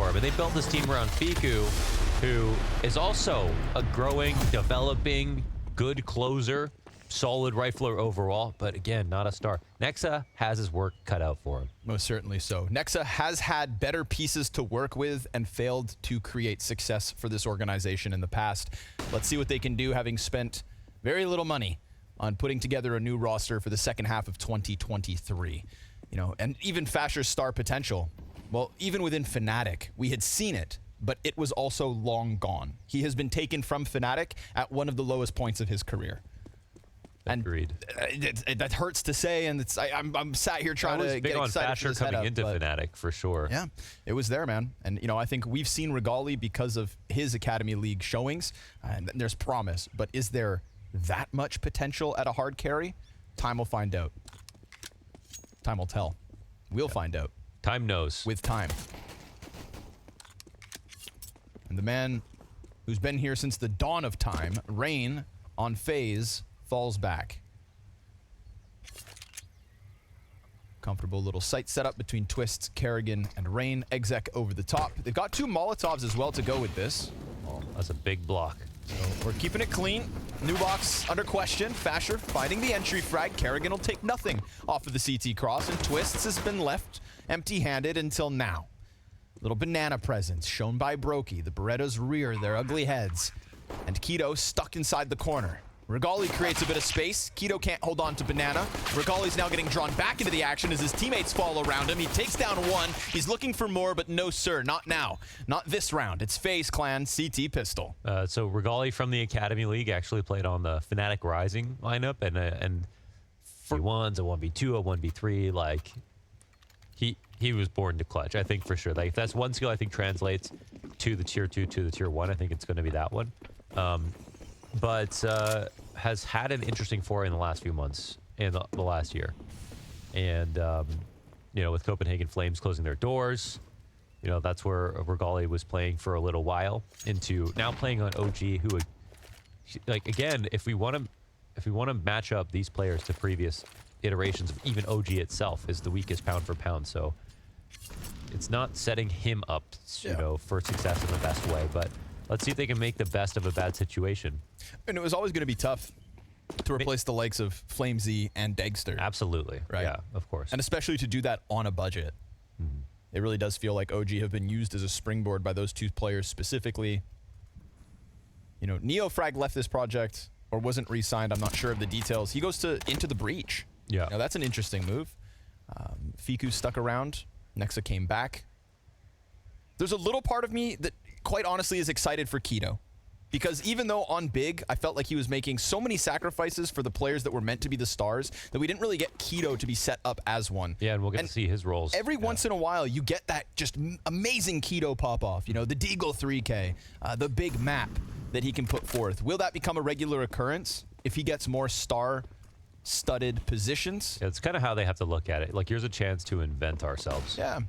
for him. And they built this team around Fiku, who is also a growing, developing, good closer, solid rifler overall, but again, not a star. Nexa has his work cut out for him. Most certainly so. Nexa has had better pieces to work with and failed to create success for this organization in the past. Let's see what they can do, having spent very little money on putting together a new roster for the second half of 2023. You know, and even Fasher's star potential. Well, even within Fnatic, we had seen it, but it was also long gone. He has been taken from Fnatic at one of the lowest points of his career. And agreed. That hurts to say, and I'm sat here trying to get excited for this coming into Fnatic for sure. Yeah, it was there, man. And you know, I think we've seen Regali because of his Academy League showings, and there's promise. But is there that much potential at a hard carry? Time will find out. Time will tell. We'll find out. Time knows. With time. And the man who's been here since the dawn of time, Rain on Faze, falls back. Comfortable little sight setup between Twists, Kerrigan, and Rain. Exec over the top. They've got 2 Molotovs as well to go with this. Oh, that's a big block. So we're keeping it clean. New box under question. Fasher finding the entry frag. Kerrigan will take nothing off of the CT cross, and Twists has been left empty-handed until now. Little banana presence shown by Brokey. The Berettas rear their ugly heads, and Keto stuck inside the corner. Regali creates a bit of space. Keto can't hold on to Banana. Regali's now getting drawn back into the action as his teammates fall around him. He takes down one. He's looking for more, but no, sir, not now. Not this round. It's FaZe Clan CT Pistol. So Regali from the Academy League actually played on the Fnatic Rising lineup, and for V1s, a 1v2, a 1v3, like he was born to clutch, I think, for sure. Like if that's one skill I think translates to the tier 2 to the tier 1, I think it's going to be that one. But has had an interesting foray in the last few months, in the last year. And, you know, with Copenhagen Flames closing their doors, you know, that's where Regali was playing for a little while, into now playing on OG, who would, like, again, if we want to match up these players to previous iterations of even OG itself, is the weakest pound for pound. So it's not setting him up, you know, for success in the best way, but let's see if they can make the best of a bad situation. And it was always going to be tough to replace the likes of Flamesy and Dagster. Absolutely. Right? Yeah, of course. And especially to do that on a budget. Mm-hmm. It really does feel like OG have been used as a springboard by those 2 players specifically. You know, Neofrag left this project or wasn't re-signed. I'm not sure of the details. He goes to Into the Breach. Yeah. Now that's an interesting move. Fiku stuck around. Nexa came back. There's a little part of me that quite honestly is excited for Keto. Because even though on Big, I felt like he was making so many sacrifices for the players that were meant to be the stars that we didn't really get Keto to be set up as one. Yeah, and we'll get to see his roles. Every once in a while, you get that just amazing Keto pop-off. You know, the Deagle 3K, the big map that he can put forth. Will that become a regular occurrence if he gets more star-studded positions? Yeah, it's kind of how they have to look at it. Like, here's a chance to invent ourselves. Yeah.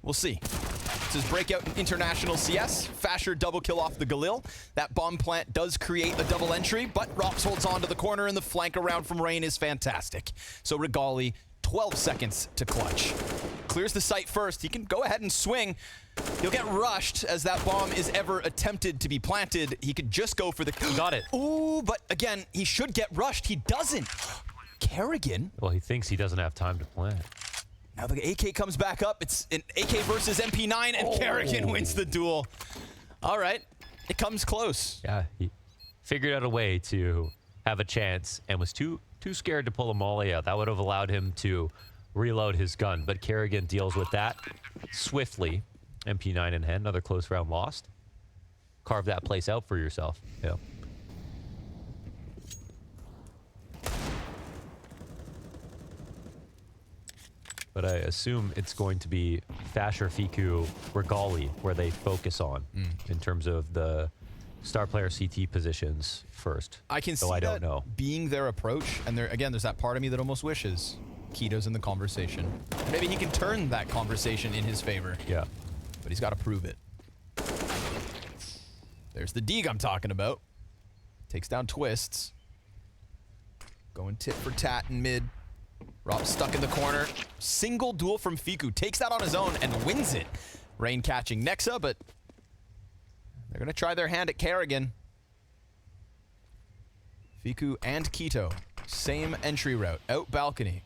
We'll see. This is breakout in international CS. Fasher double kill off the Galil. That bomb plant does create a double entry, but Rops holds on to the corner, and the flank around from Rain is fantastic. So Regali, 12 seconds to clutch. Clears the site first. He can go ahead and swing. He'll get rushed as that bomb is ever attempted to be planted. He could just go for the... He got it. Ooh, but again, he should get rushed. He doesn't. Kerrigan? Well, he thinks he doesn't have time to plant. Now the AK comes back up. It's an AK versus MP9, and Kerrigan wins the duel. All right. It comes close. Yeah, he figured out a way to have a chance and was too scared to pull a molly out. That would have allowed him to reload his gun, but Kerrigan deals with that swiftly. MP9 in hand, another close round lost. Carve that place out for yourself. Yeah. But I assume it's going to be Fasher, Fiku, Regali, where they focus on in terms of the star player CT positions first. I can see that being their approach, and again, there's that part of me that almost wishes Keto's in the conversation. Maybe he can turn that conversation in his favor. Yeah. But he's got to prove it. There's the Deeg I'm talking about. Takes down Twists. Going tit for tat in mid. Rob stuck in the corner. Single duel from Fiku. Takes that on his own and wins it. Rain catching Nexa, but they're going to try their hand at Kerrigan. Fiku and Keto, same entry route, out balcony.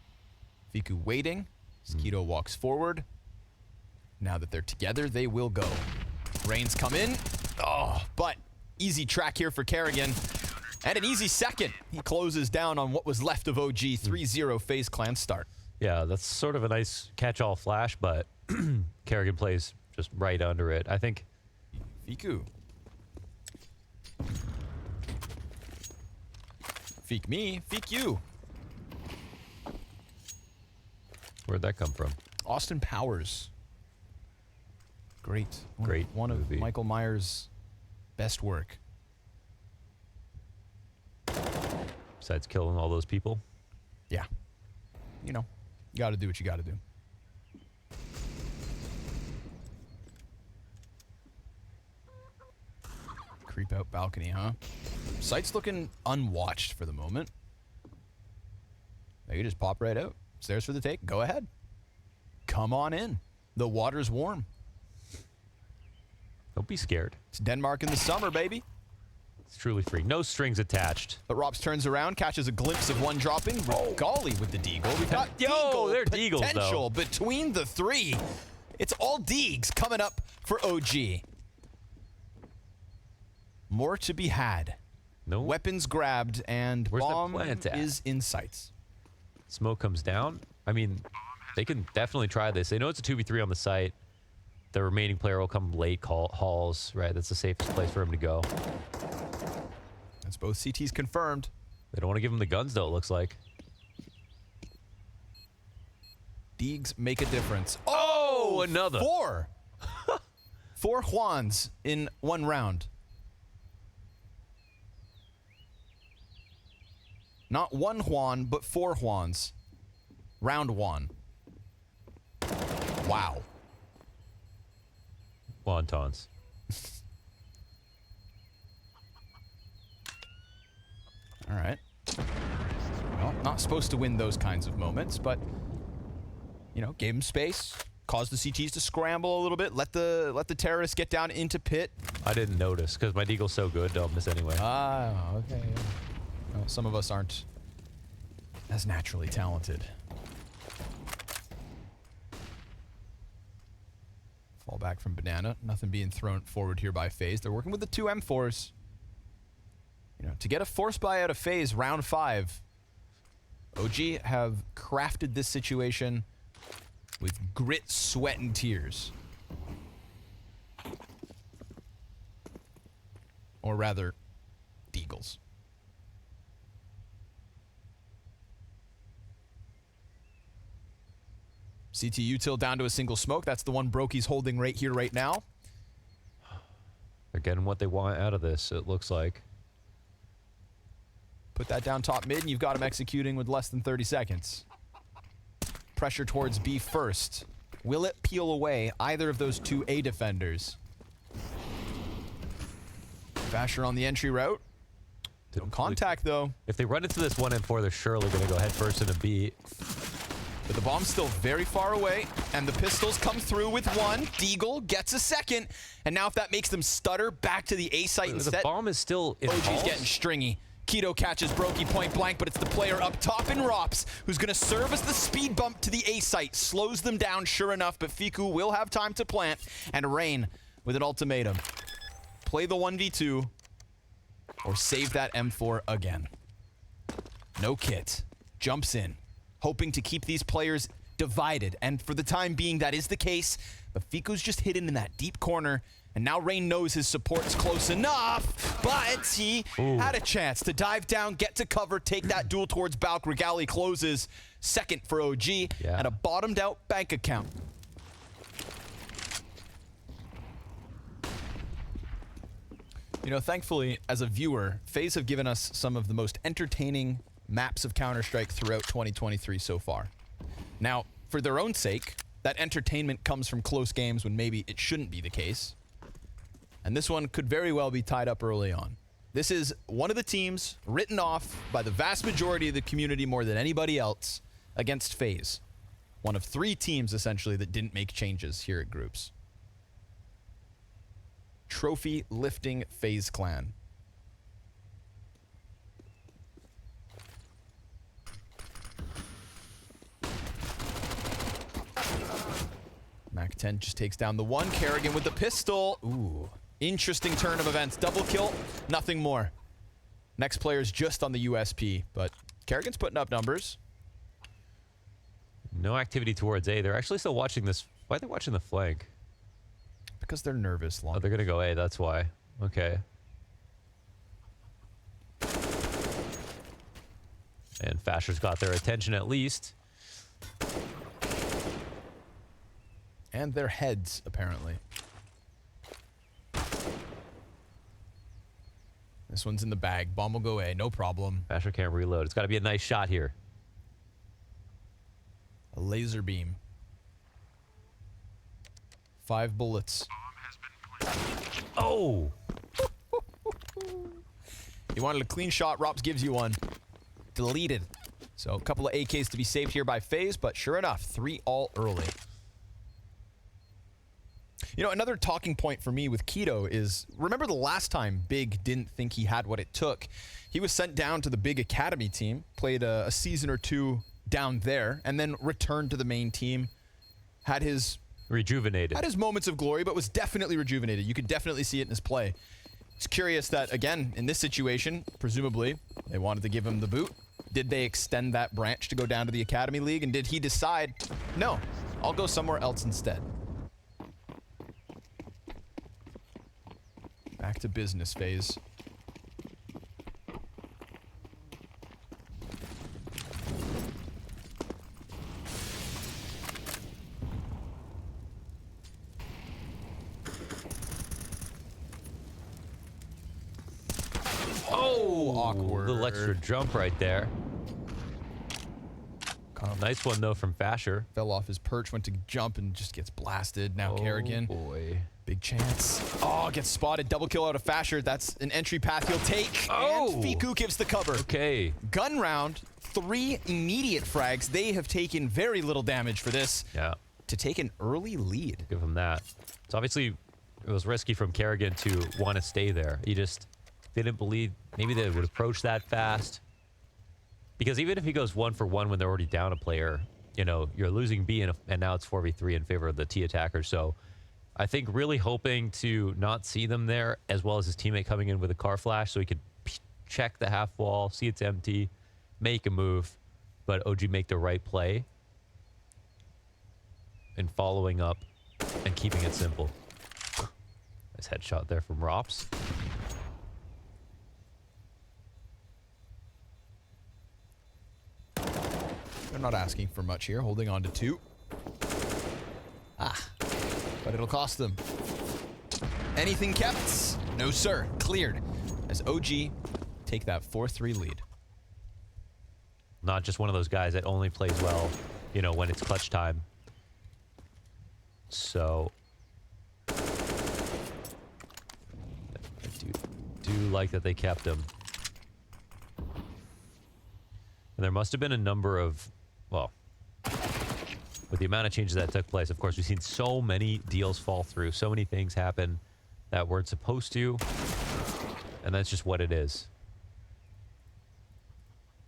Fiku waiting, as Keto walks forward. Now that they're together, they will go. Rain's come in. Oh, but easy track here for Kerrigan. And an easy second. He closes down on what was left of OG. 3-0 FaZe Clan start. Yeah, that's sort of a nice catch-all flash, but Kerrigan plays just right under it. I think Fiku. Feek me, feek you. Where'd that come from? Austin Powers. Great. Great One movie. of Michael Myers' best work. Besides killing all those people. Yeah. You know, you got to do what you got to do. Creep out balcony, huh? Site's looking unwatched for the moment. They can just pop right out. Stairs for the take. Go ahead. Come on in. The water's warm. Don't be scared. It's Denmark in the summer, baby. It's truly free. No strings attached. But Robs turns around, catches a glimpse of one dropping. Golly with the deagle. We've got they're deagles, potential though. between the three. It's all deegs coming up for OG. More to be had. No. Weapons grabbed, and Where's the bomb plant at? is in sights. Smoke comes down. I mean, they can definitely try this. They know it's a 2v3 on the site. The remaining player will come late, halls, right? That's the safest place for him to go. That's both CTs confirmed. They don't want to give him the guns, though, it looks like. Deegs make a difference. Oh, another. 4. 4 Juans in one round. Not one Juan, but 4 Juans. Round 1. Wow. Wontons. All right. Well, not supposed to win those kinds of moments, but, you know, gave him space, caused the CTs to scramble a little bit, let the terrorists get down into pit. I didn't notice because my deagle's so good. Don't miss anyway. Ah, okay. Well, some of us aren't as naturally talented. Fall back from Banana. Nothing being thrown forward here by FaZe. They're working with the 2 M4s. You know, to get a force buy out of FaZe round 5, OG have crafted this situation with grit, sweat, and tears. Or rather, deagles. CT util down to a single smoke. That's the one Brokey's holding right here, right now. They're getting what they want out of this, it looks like. Put that down top mid, and you've got him executing with less than 30 seconds. Pressure towards B first. Will it peel away either of those 2 A defenders? Fasher on the entry route. No contact, though. If they run into this 1M4, they're surely going to go head first in a B. But the bomb's still very far away, and the pistols come through with 1. Deagle gets a second, and now if that makes them stutter, back to the A site instead. The bomb is still in OG's halls? getting stringy. Keto catches Brokey point blank, but it's the player up top in Rops who's going to serve as the speed bump to the A site. Slows them down, sure enough, but Fiku will have time to plant, and Rain with an ultimatum. Play the 1v2 or save that M4 again. No kit. Jumps in, hoping to keep these players divided, and for the time being that is the case, but Fiku's just hidden in that deep corner, and now Rain knows his support's close enough, but he had a chance to dive down, get to cover, take that duel towards Balk. Regali closes second for OG, and a bottomed out bank account. You know, thankfully, as a viewer, FaZe have given us some of the most entertaining maps of Counter-Strike throughout 2023 so far. Now, for their own sake, that entertainment comes from close games when maybe it shouldn't be the case. And this one could very well be tied up early on. This is one of the teams written off by the vast majority of the community more than anybody else against FaZe. One of 3 teams, essentially, that didn't make changes here at Groups. trophy lifting FaZe clan. Mac 10 just takes down the one. Kerrigan with the pistol. Ooh, interesting turn of events. Double kill, nothing more. Next player's just on the USP, but Kerrigan's putting up numbers. No activity towards A. They're actually still watching this. Why are they watching the flank? Because they're nervous. Oh, they're going to go A. That's why. Okay. And Fasher's got their attention at least. And their heads, apparently. This one's in the bag. Bomb will go A, no problem. Fasher can't reload. It's got to be a nice shot here. A laser beam. 5 bullets. Oh! You wanted a clean shot, Rops gives you one. Deleted. So a couple of AKs to be saved here by FaZe, but sure enough, 3 all early. You know, another talking point for me with Keto is, remember the last time Big didn't think he had what it took? He was sent down to the Big Academy team, played a season or 2 down there, and then returned to the main team. Had his moments of glory, but was definitely rejuvenated. You could definitely see it in his play. It's curious that, again, in this situation, presumably, they wanted to give him the boot. Did they extend that branch to go down to the Academy League? And did he decide, no, I'll go somewhere else instead? Back to business, FaZe. Oh, awkward. A little extra jump right there. Nice one, though, from Fasher. Fell off his perch, went to jump, and just gets blasted. Now Kerrigan. Oh, boy. Big chance. Oh, gets spotted. Double kill out of Fasher. That's an entry path he'll take. Oh. And Fiku gives the cover. Okay. Gun round. 3 immediate frags. They have taken very little damage for this. Yeah. To take an early lead. Give him that. So obviously, it was risky from Kerrigan to want to stay there. He just didn't believe maybe they would approach that fast. Because even if he goes 1 for 1 when they're already down a player, you know, you're losing B and now it's 4v3 in favor of the T attacker. So I think really hoping to not see them there, as well as his teammate coming in with a car flash so he could check the half wall, see it's empty, make a move, but OG make the right play and following up and keeping it simple. Nice headshot there from Rops. They're not asking for much here, holding on to 2. But it'll cost them. Anything kept? No, sir. Cleared. As OG take that 4-3 lead. Not just one of those guys that only plays well, you know, when it's clutch time. So I do like that they kept him. And there must have been a number of, well, with the amount of changes that took place, of course, we've seen so many deals fall through, so many things happen that weren't supposed to, and that's just what it is.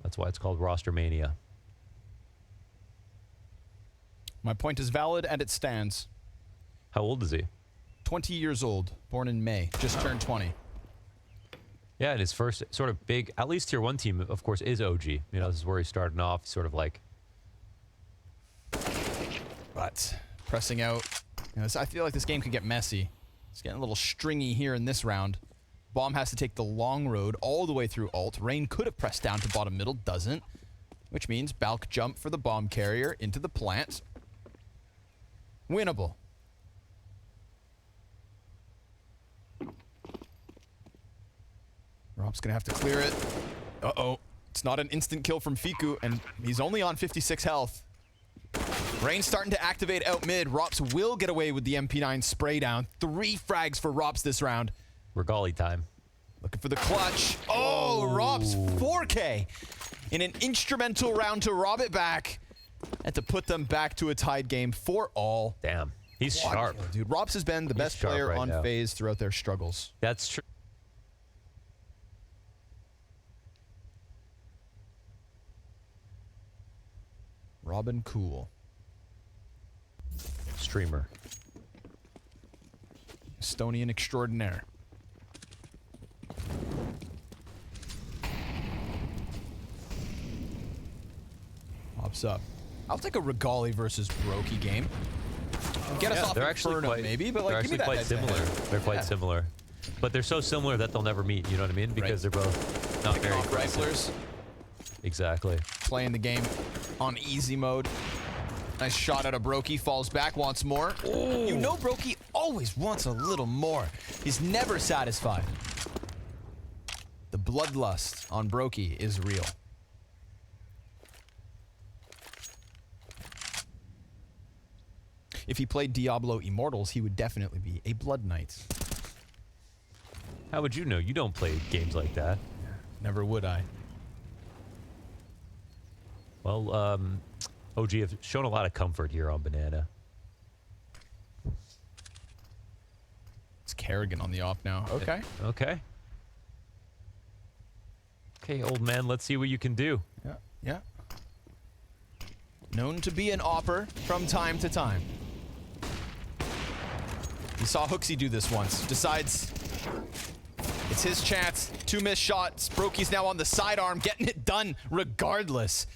That's why it's called roster mania. My point is valid, and it stands. How old is he? 20 years old, born in May, just turned 20. Yeah, and his first sort of big, at least tier 1 team, of course, is OG. You know, this is where he's starting off, sort of like. But pressing out, you know, I feel like this game could get messy. It's getting a little stringy here in this round. Bomb has to take the long road all the way through alt. Rain could have pressed down to bottom middle, doesn't. Which means Balk jump for the bomb carrier into the plant. Winnable. Rob's gonna have to clear it. Uh-oh. It's not an instant kill from Fiku, and he's only on 56 health. Rain's starting to activate out mid. Rops will get away with the MP9 spray down. 3 frags for Rops this round. Regali time. Looking for the clutch. Oh, Rops 4K in an instrumental round to rob it back and to put them back to a tied game for all. Damn. He's Quad sharp. kill, dude. Rops has been the best sharp player right on now. Faze throughout their struggles. That's true. Robin Cool. Streamer. Estonian extraordinaire. Pops up. I'll take a Regali versus Brokey game. Get us off they're Inferno actually quite, maybe, but they're like, give me actually that quite head-to-head. similar. They're quite similar, but they're so similar that they'll never meet. You know what I mean? Because they're both not very Off aggressive. riflers, Exactly. playing the game on easy mode. Nice shot out of Brokey, falls back, wants more. You know Brokey always wants a little more. He's never satisfied. The bloodlust on Brokey is real. If he played Diablo Immortals, he would definitely be a Blood Knight. How would you know? You don't play games like that. Never would I. Well, OG have shown a lot of comfort here on Banana. It's Kerrigan on the op now. Okay. Okay. Okay, old man, let's see what you can do. Yeah. Yeah. Known to be an opper from time to time. You saw Hooksy do this once. Decides it's his chance. 2 missed shots. Brokey's now on the sidearm, getting it done regardless.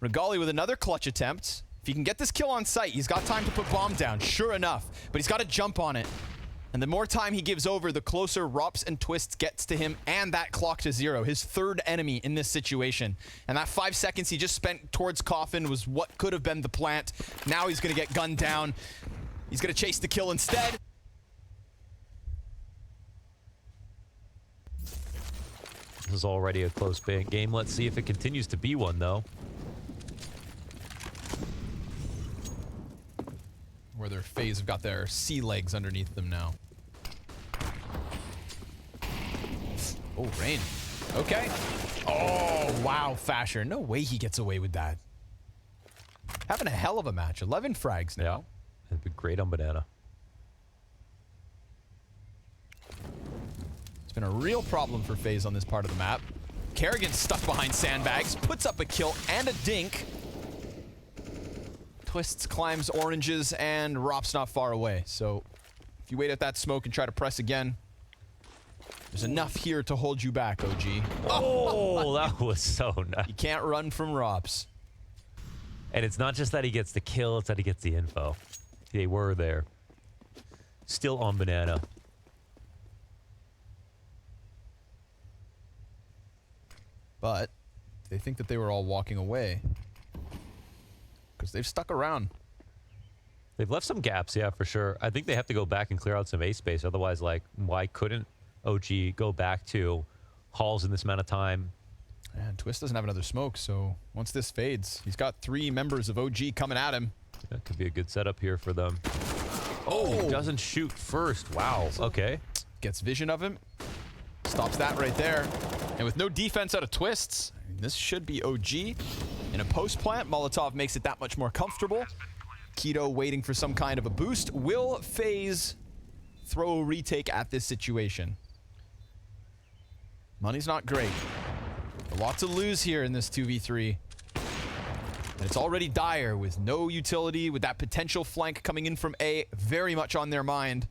Regali with another clutch attempt. If he can get this kill on sight, he's got time to put bomb down, sure enough. But he's got to jump on it. And the more time he gives over, the closer Rops and Twists gets to him and that clock to 0. His third enemy in this situation. And that 5 seconds he just spent towards Coffin was what could have been the plant. Now he's going to get gunned down. He's going to chase the kill instead. This is already a close game. Let's see if it continues to be one, though. Where their Faze have got their sea legs underneath them now. Oh, rain. Okay. Oh, wow, Fasher. No way he gets away with that. Having a hell of a match. 11 frags now. Yeah. It'd be great on Banana. It's been a real problem for Faze on this part of the map. Kerrigan's stuck behind sandbags, puts up a kill and a dink. Twists, climbs oranges, and Rop's not far away. So if you wait at that smoke and try to press again, there's enough here to hold you back, OG. Oh, that was so nice. You can't run from Rop's. And it's not just that he gets the kill, it's that he gets the info. They were there. Still on Banana. But they think that they were all walking away because they've stuck around. They've left some gaps, yeah, for sure. I think they have to go back and clear out some A space. Otherwise, like, why couldn't OG go back to Halls in this amount of time? And Twist doesn't have another smoke, so once this fades, he's got 3 members of OG coming at him. That could be a good setup here for them. Oh, he doesn't shoot first. Wow. Okay. Gets vision of him. Stops that right there. And with no defense out of Twists, this should be OG. In a post plant, Molotov makes it that much more comfortable. Keto waiting for some kind of a boost. Will Faze throw a retake at this situation? Money's not great. A lot to lose here in this 2v3. And it's already dire with no utility, with that potential flank coming in from A very much on their mind.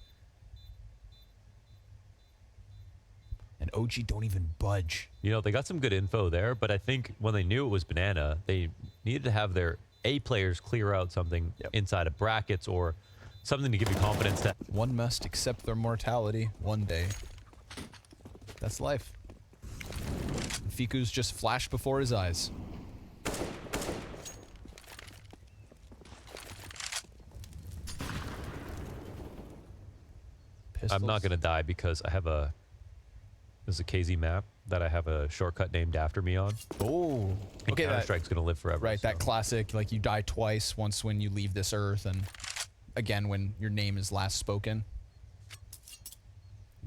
And OG don't even budge. You know, they got some good info there, but I think when they knew it was Banana, they needed to have their A players clear out something inside of brackets or something to give you confidence that One must accept their mortality one day. That's life. Fiku's just flashed before his eyes. I'm not going to die because I have a... This is a KZ map that I have a shortcut named after me on. Oh. And Okay, Counter-Strike's going to live forever. right, that so. classic, like you die twice, once when you leave this earth and again when your name is last spoken.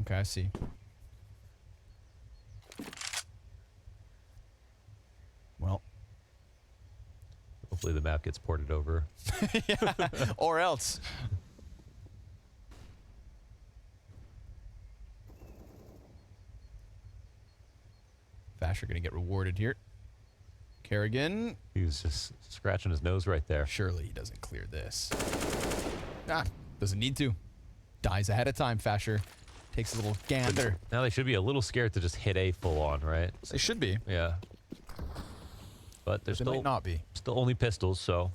Okay, I see. Well. Hopefully the map gets ported over. Or else. Fasher going to get rewarded here. Kerrigan. He was just scratching his nose right there. Surely he doesn't clear this. Doesn't need to. Dies ahead of time, Fasher. Takes a little gander. Now they should be a little scared to just hit A full on, right? They should be. Yeah. But there's They might not be. still only pistols, so.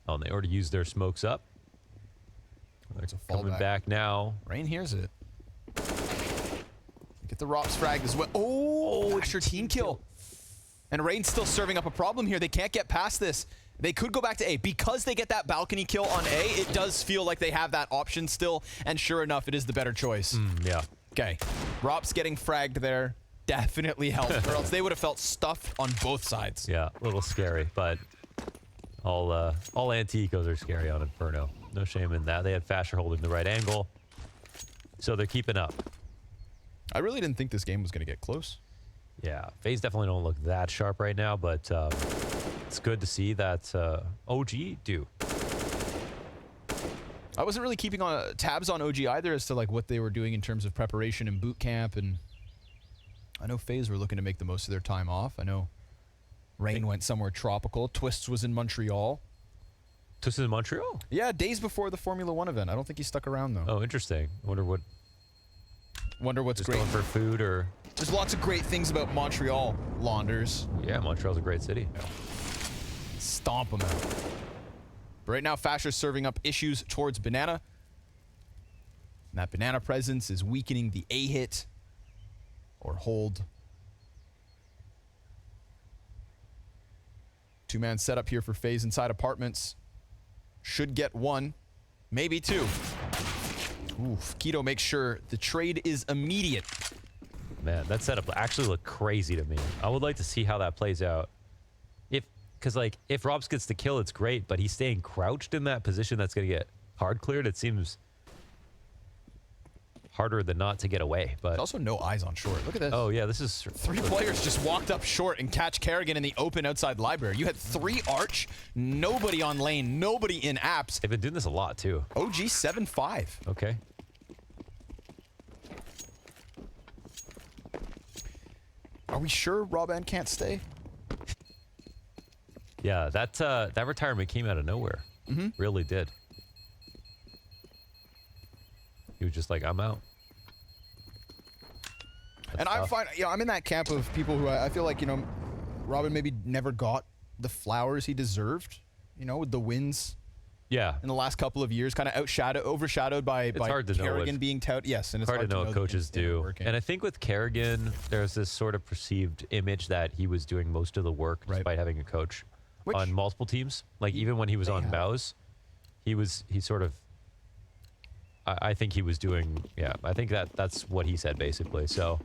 Oh, and they already used their smokes up. They're It's a coming fallback. back now. Rain hears it. Get the Rops fragged as well. Oh, Fasher team kill. And Rain's still serving up a problem here. They can't get past this. They could go back to A. Because they get that balcony kill on A, it does feel like they have that option still. And sure enough, it is the better choice. Yeah. Okay. Rops getting fragged there definitely helped, or else they would have felt stuffed on both sides. Yeah, a little scary, but all anti-ecos are scary on Inferno. No shame in that. They had Fasher holding the right angle, so they're keeping up. I really didn't think this game was going to get close. Yeah, Faze definitely don't look that sharp right now, but it's good to see that OG do. I wasn't really keeping on tabs on OG either as to like what they were doing in terms of preparation and boot camp, and I know Faze were looking to make the most of their time off. I know Rain went somewhere tropical. Twists was in Montreal. This is in Montreal? Yeah, days before the Formula 1 event. I don't think he stuck around though. Oh, interesting. I wonder what's What's great. going for food or... There's lots of great things about Montreal, Launders. Yeah, Montreal's a great city. Stomp them out. But right now, Fasher's serving up issues towards Banana. And that Banana presence is weakening the A hit or hold. Two-man setup here for Faze inside apartments. Should get one, maybe two. Oof. Keto makes sure the trade is immediate. Man, that setup actually looked crazy to me. I would like to see how that plays out. Because, like, if Robs gets the kill, it's great, but he's staying crouched in that position that's going to get hard cleared. It seems harder than not to get away. But There's also no eyes on short. Look at this. oh, yeah, this is... Three players just walked up short and catch Kerrigan in the open outside library. You had three arch, nobody on lane, nobody in apps. They've been doing this a lot, too. OG 7-5. Okay. Are we sure Roban can't stay? Yeah, that retirement came out of nowhere. Really did. He was just like, I'm out. And I find, I'm in that camp of people who I feel like, Robin maybe never got the flowers he deserved, with the wins Yeah. in the last couple of years, kind of overshadowed by hard to know Kerrigan what- being touted. Yes, and it's Hard to know what the coaches games didn't do. work in. And I think with Kerrigan, there's this sort of perceived image that he was doing most of the work Right. despite having a coach Which- on multiple teams. Like even when he was They on have. Bows, he sort of I think he was doing I think that's what he said basically. So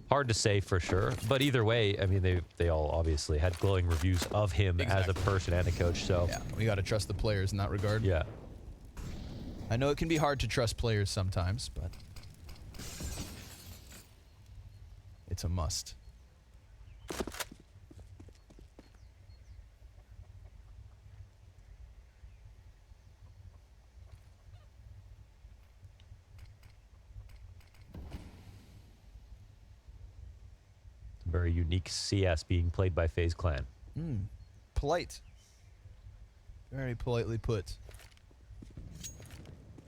hard to say for sure. But either way, I mean they all obviously had glowing reviews of him as a Exactly. person and a coach. So Yeah, we got to trust the players in that regard. yeah. I know it can be hard to trust players sometimes, but it's a must. Very unique CS being played by FaZe Clan. Polite. Very politely put.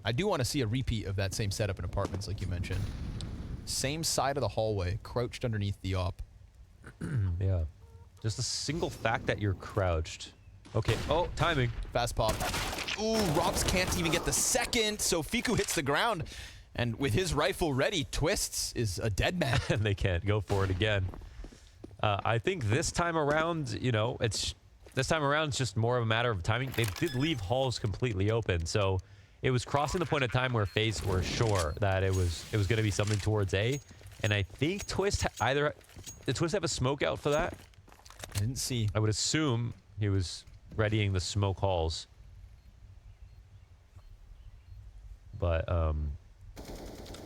I do want to see a repeat of that same setup in apartments like you mentioned. Same side of the hallway, crouched underneath the op. Yeah. Just the single fact that you're crouched. Okay. Oh, timing. Fast pop. Ooh, Robs can't even get the second, so Fiku hits the ground. And with his rifle ready, Twists is a dead man. And they can't go for it again. I think this time around, this time around it's just more of a matter of timing. They did leave halls completely open, so it was crossing the point of time where FaZe were sure that it was going to be something towards A, and I think Twist did Twist have a smoke out for that? I didn't see. I would assume he was readying the smoke halls, but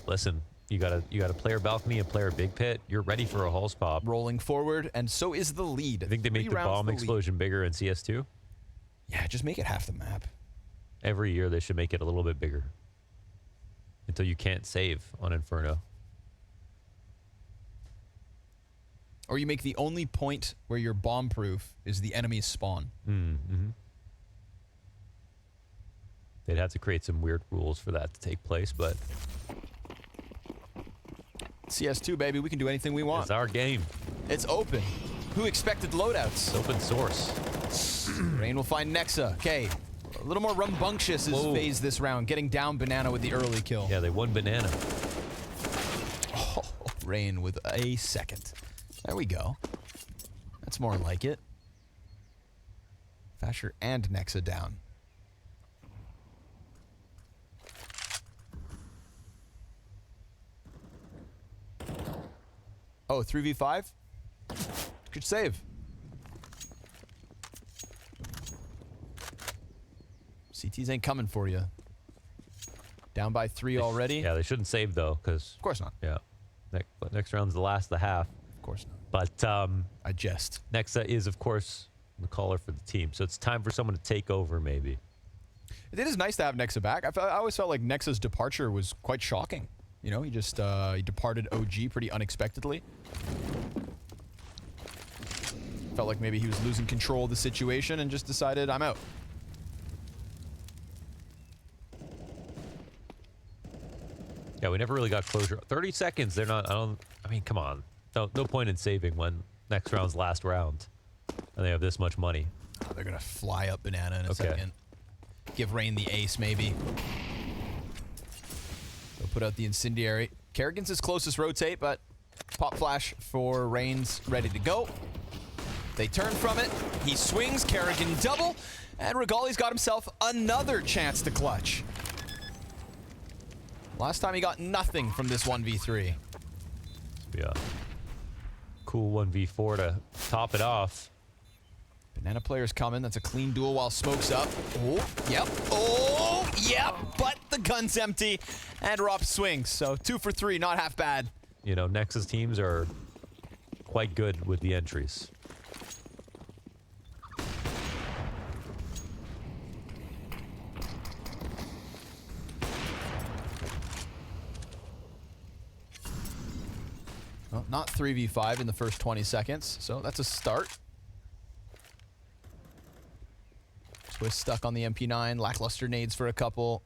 listen. You got a player balcony and player big pit. You're ready for a halls pop. Rolling forward, and so is the lead. I think they make the bomb explosion bigger in CS2. Yeah, just make it half the map. Every year they should make it a little bit bigger. Until you can't save on Inferno. Or you make the only point where you're bomb-proof is the enemy's spawn. Mm-hmm. They'd have to create some weird rules for that to take place, but CS2, baby, we can do anything we want. it's our game. It's open. Who expected loadouts? It's open source. Rain will find Nexa. Okay, a little more rambunctious is Faze this round, getting down Banana with the early kill. Yeah, they won Banana. Oh, Rain with a second. There we go. That's more like it. Fasher and Nexa down. Oh, 3v5? Good save. CTs ain't coming for you. Down by 3 already? Yeah, they shouldn't save, though, because... Of course not. Yeah. Next round's the last of the half. Of course not. But I jest. Nexa is, of course, the caller for the team. So it's time for someone to take over, maybe. It is nice to have Nexa back. I always felt like Nexa's departure was quite shocking. You know, he just he departed OG pretty unexpectedly. Felt like maybe he was losing control of the situation and just decided, I'm out. Yeah, we never really got closure. 30 seconds, they're not... I mean, come on. No point in saving when next round's last round. And they have this much money. Oh, they're going to fly up Banana in a second. Give Rain the ace, maybe. They'll put out the incendiary. Kerrigan's his closest rotate, but pop flash for Rain's ready to go. They turn from it. He swings. Kerrigan double. And Regali's got himself another chance to clutch. Last time he got nothing from this 1v3. Yeah. Cool 1v4 to top it off. Banana player's coming. That's a clean duel while smoke's up. Oh, yep. Oh, yep. But the gun's empty. And Rop swings. So 2 for 3, not half bad. You know, Nexus teams are quite good with the entries. Well, not 3v5 in the first 20 seconds, so that's a start. Twist stuck on the MP9, lackluster nades for a couple.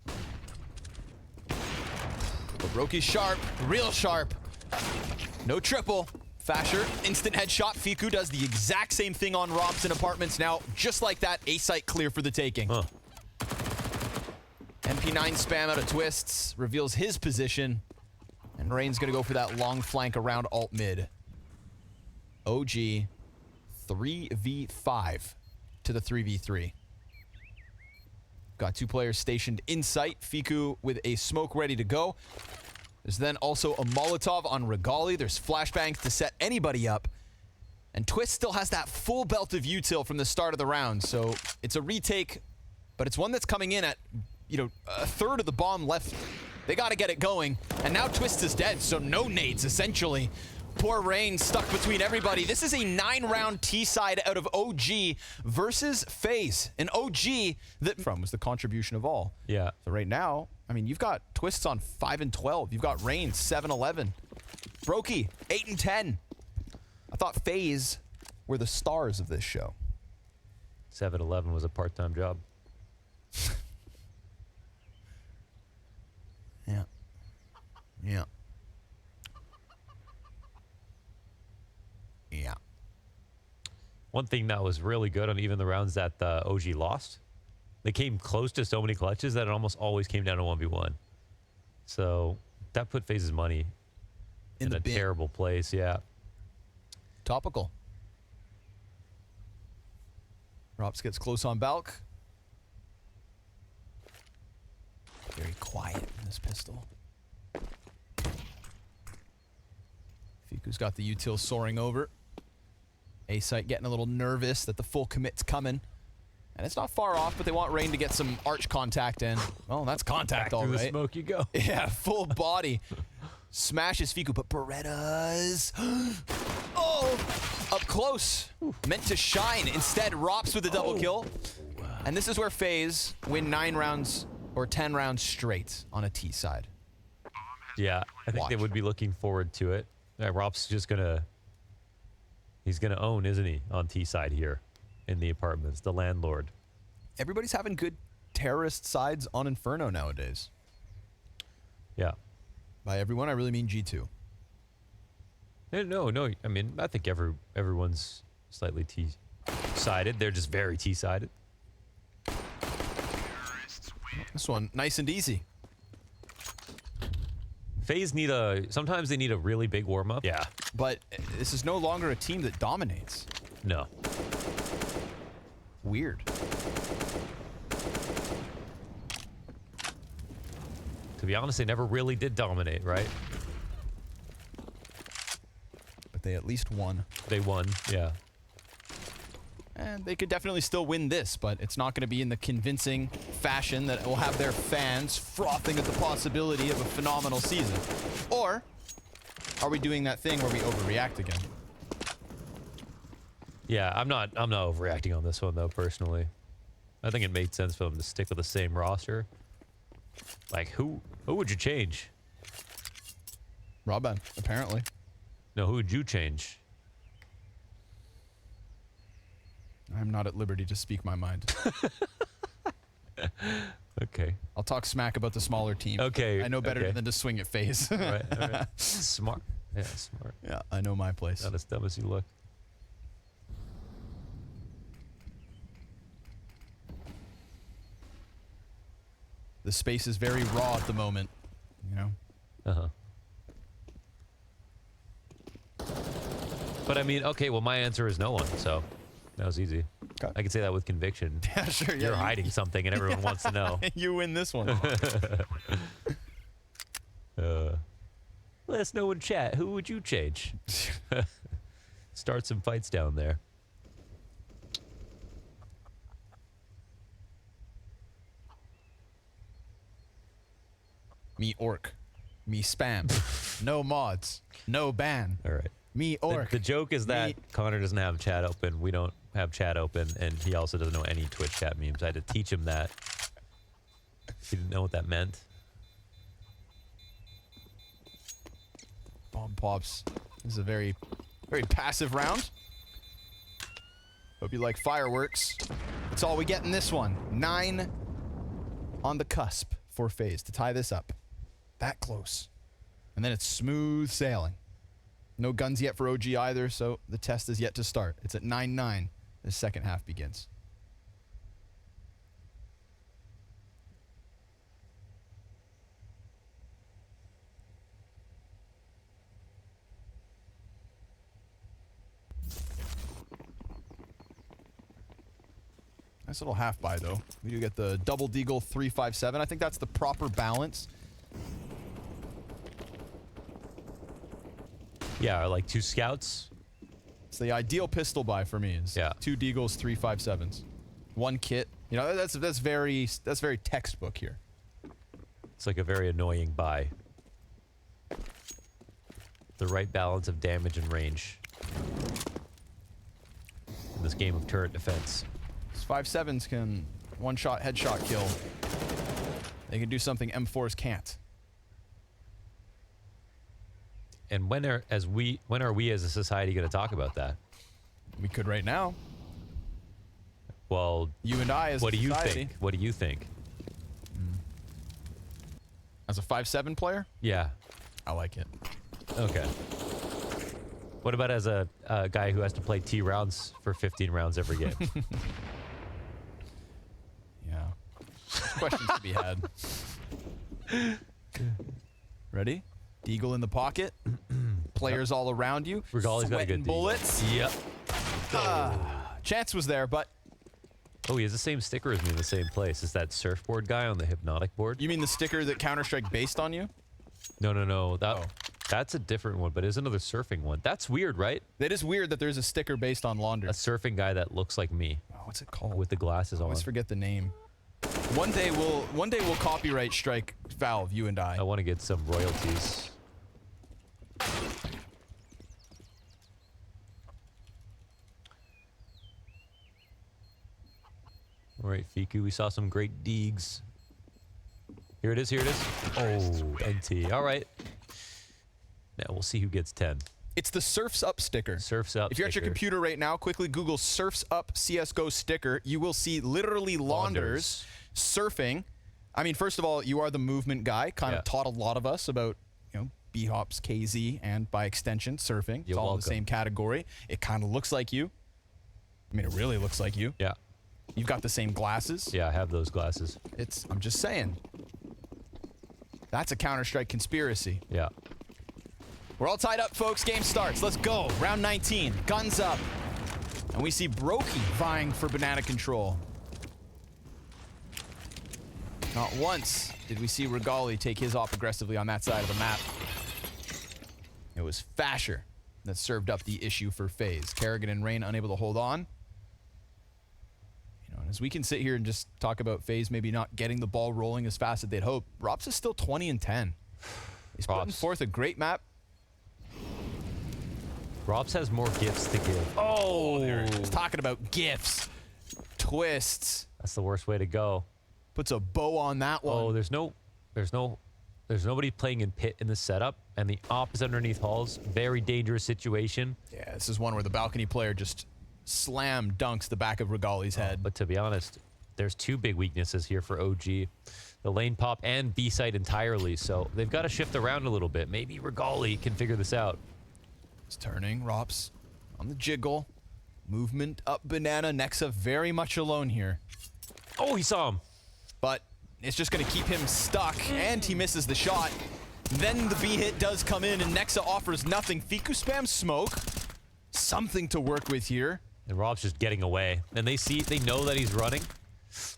But Roki's sharp, real sharp. No triple. Fasher, instant headshot. Fiku does the exact same thing on Robson Apartments now, just like that, A-site clear for the taking. Huh. MP9 spam out of twists, reveals his position. And Rain's gonna go for that long flank around alt mid. OG 3v5 to the 3v3. Got 2 players stationed in sight. Fiku with a smoke ready to go. There's then also a Molotov on Regali. There's flashbangs to set anybody up. And Twist still has that full belt of util from the start of the round. So it's a retake, but it's one that's coming in at, you know, a third of the bomb left. They got to get it going. And now Twist is dead, so no nades, essentially. Poor Rain stuck between everybody. This is a 9-round T-side out of OG versus Faze. An OG that from was the contribution of all. Yeah. So right now, I mean, you've got Twists on 5 and 12. You've got Rain 7-11. Brokey 8 and 10. I thought Faze were the stars of this show. 7-11 was a part-time job. Yeah. Yeah. Yeah. One thing that was really good on even the rounds that OG lost, they came close to so many clutches that it almost always came down to 1v1. So that put Faze's money in a bin. terrible place, yeah. Topical. Rops gets close on Balk. Very quiet in this pistol. Fiku's got the util soaring over. A-site getting a little nervous that the full commit's coming. And it's not far off, but they want Rain to get some arch contact in. Well, that's contact, all Through the right. smoke you go. Yeah, full body. Smashes Fiku, but Berettas. Oh, up close. Meant to shine. Instead, Rops with a double kill. And this is where Faze win 9 rounds or 10 rounds straight on a T side. Yeah, I think they Watch. would be looking forward to it. Rob's just going to He's going to own, isn't he, on T side here in the apartments, the landlord. Everybody's having good terrorist sides on Inferno nowadays. Yeah. By everyone, I really mean G2. No. I mean, I think everyone's slightly T-sided. They're just very T-sided. This one, nice and easy. Faze sometimes they need a really big warm-up. Yeah. But this is no longer a team that dominates. No. Weird. To be honest, they never really did dominate, right? But they at least won. They won, yeah. And they could definitely still win this, but it's not going to be in the convincing fashion that will have their fans frothing at the possibility of a phenomenal season. Or are we doing that thing where we overreact again? Yeah, I'm not overreacting on this one though, personally. I think it made sense for them to stick with the same roster. Like who would you change? Robin, apparently. No, who would you change? I'm not at liberty to speak my mind. Okay. I'll talk smack about the smaller team. Okay. I know better okay. than to swing at Faze. All right. Smart. Yeah, smart. Yeah, I know my place. Not as dumb as you look. The space is very raw at the moment, you know? Uh-huh. But I mean, okay, well, my answer is no one, so that was easy. Okay. I can say that with conviction. Yeah, sure. You're hiding something and everyone wants to know. You win this one. Let us know in chat. Who would you change? Start some fights down there. Me orc. Me spam. No mods. No ban. All right. Me orc. The joke is that Me- Connor doesn't have chat open. We don't have chat open, and he also doesn't know any Twitch chat memes. I had to teach him that. He didn't know what that meant. Bomb pops. This is a very, very passive round. Hope you like fireworks. That's all we get in this one. 9 on the cusp for Faze to tie this up. That close. And then it's smooth sailing. No guns yet for OG either, so the test is yet to start. It's at 9-9. The second half begins. Nice little half buy though. We do get the double deagle 357. I think that's the proper balance. Yeah, like 2 scouts. It's the ideal pistol buy for me. Is Yeah. 2 deagles, 357s, 1 kit. You know, that's very textbook here. It's like a very annoying buy. The right balance of damage and range in this game of turret defense. These 5.7s can one-shot headshot kill. They can do something M4s can't. And when are we as a society going to talk about that? We could right now. Well, You and I as what a do you society. think? What do you think? As a 5.7 player, Yeah. I like it. Okay. What about as a guy who has to play T rounds for 15 rounds every game? Yeah. Questions to be had. Ready? Deagle in the pocket. Players all around you. Regali's got a Sweating good deagle. bullets. Yep. Chance was there, but Oh, he has the same sticker as me in the same place. Is that surfboard guy on the hypnotic board? you mean the sticker that Counter-Strike based on you? No. Oh. That's a different one, but there's another surfing one. That's weird, right? It is weird that there's a sticker based on Launder. A surfing guy that looks like me Oh, what's it called? with the glasses I on. always forget the name. One day we'll copyright strike Valve, you and I. I want to get some royalties. All right, Fiku, we saw some great deegs. Here it is. Oh, NT. All right. Now we'll see who gets 10. It's the Surfs Up sticker. Surfs Up If you're at your sticker. computer right now, quickly Google Surfs Up CSGO sticker. You will see literally launders surfing. I mean, first of all, you are the movement guy. Kind of taught a lot of us about, you know, B-Hops, KZ, and by extension, surfing. It's all in the same category. It kind of looks like you. I mean, it really looks like you. Yeah. You've got the same glasses. Yeah, I have those glasses. I'm just saying. That's a Counter-Strike conspiracy. Yeah. We're all tied up, folks. Game starts. Let's go. Round 19. Guns up. And we see Brokey vying for banana control. Not once did we see Regali take his off aggressively on that side of the map. It was Fasher that served up the issue for FaZe. Kerrigan and Rain unable to hold on. You know, and as we can sit here and just talk about FaZe maybe not getting the ball rolling as fast as they'd hope, Rops is still 20-10. He's putting forth a great map. Robs has more gifts to give. Oh, there it is. Talking about gifts, twists. That's the worst way to go. Puts a bow on that one. Oh, there's nobody playing in pit in the setup, and the op is underneath halls. Very dangerous situation. Yeah, this is one where the balcony player just slam dunks the back of Regali's head. But to be honest, there's two big weaknesses here for OG. The lane pop and B site entirely, so they've got to shift around a little bit. Maybe Regali can figure this out. It's turning. Rops on the jiggle. Movement up banana. Nexa very much alone here. Oh, he saw him. But it's just going to keep him stuck, and he misses the shot. Then the B hit does come in, and Nexa offers nothing. Fiku spams smoke. Something to work with here. And Rob's just getting away. And they know that he's running.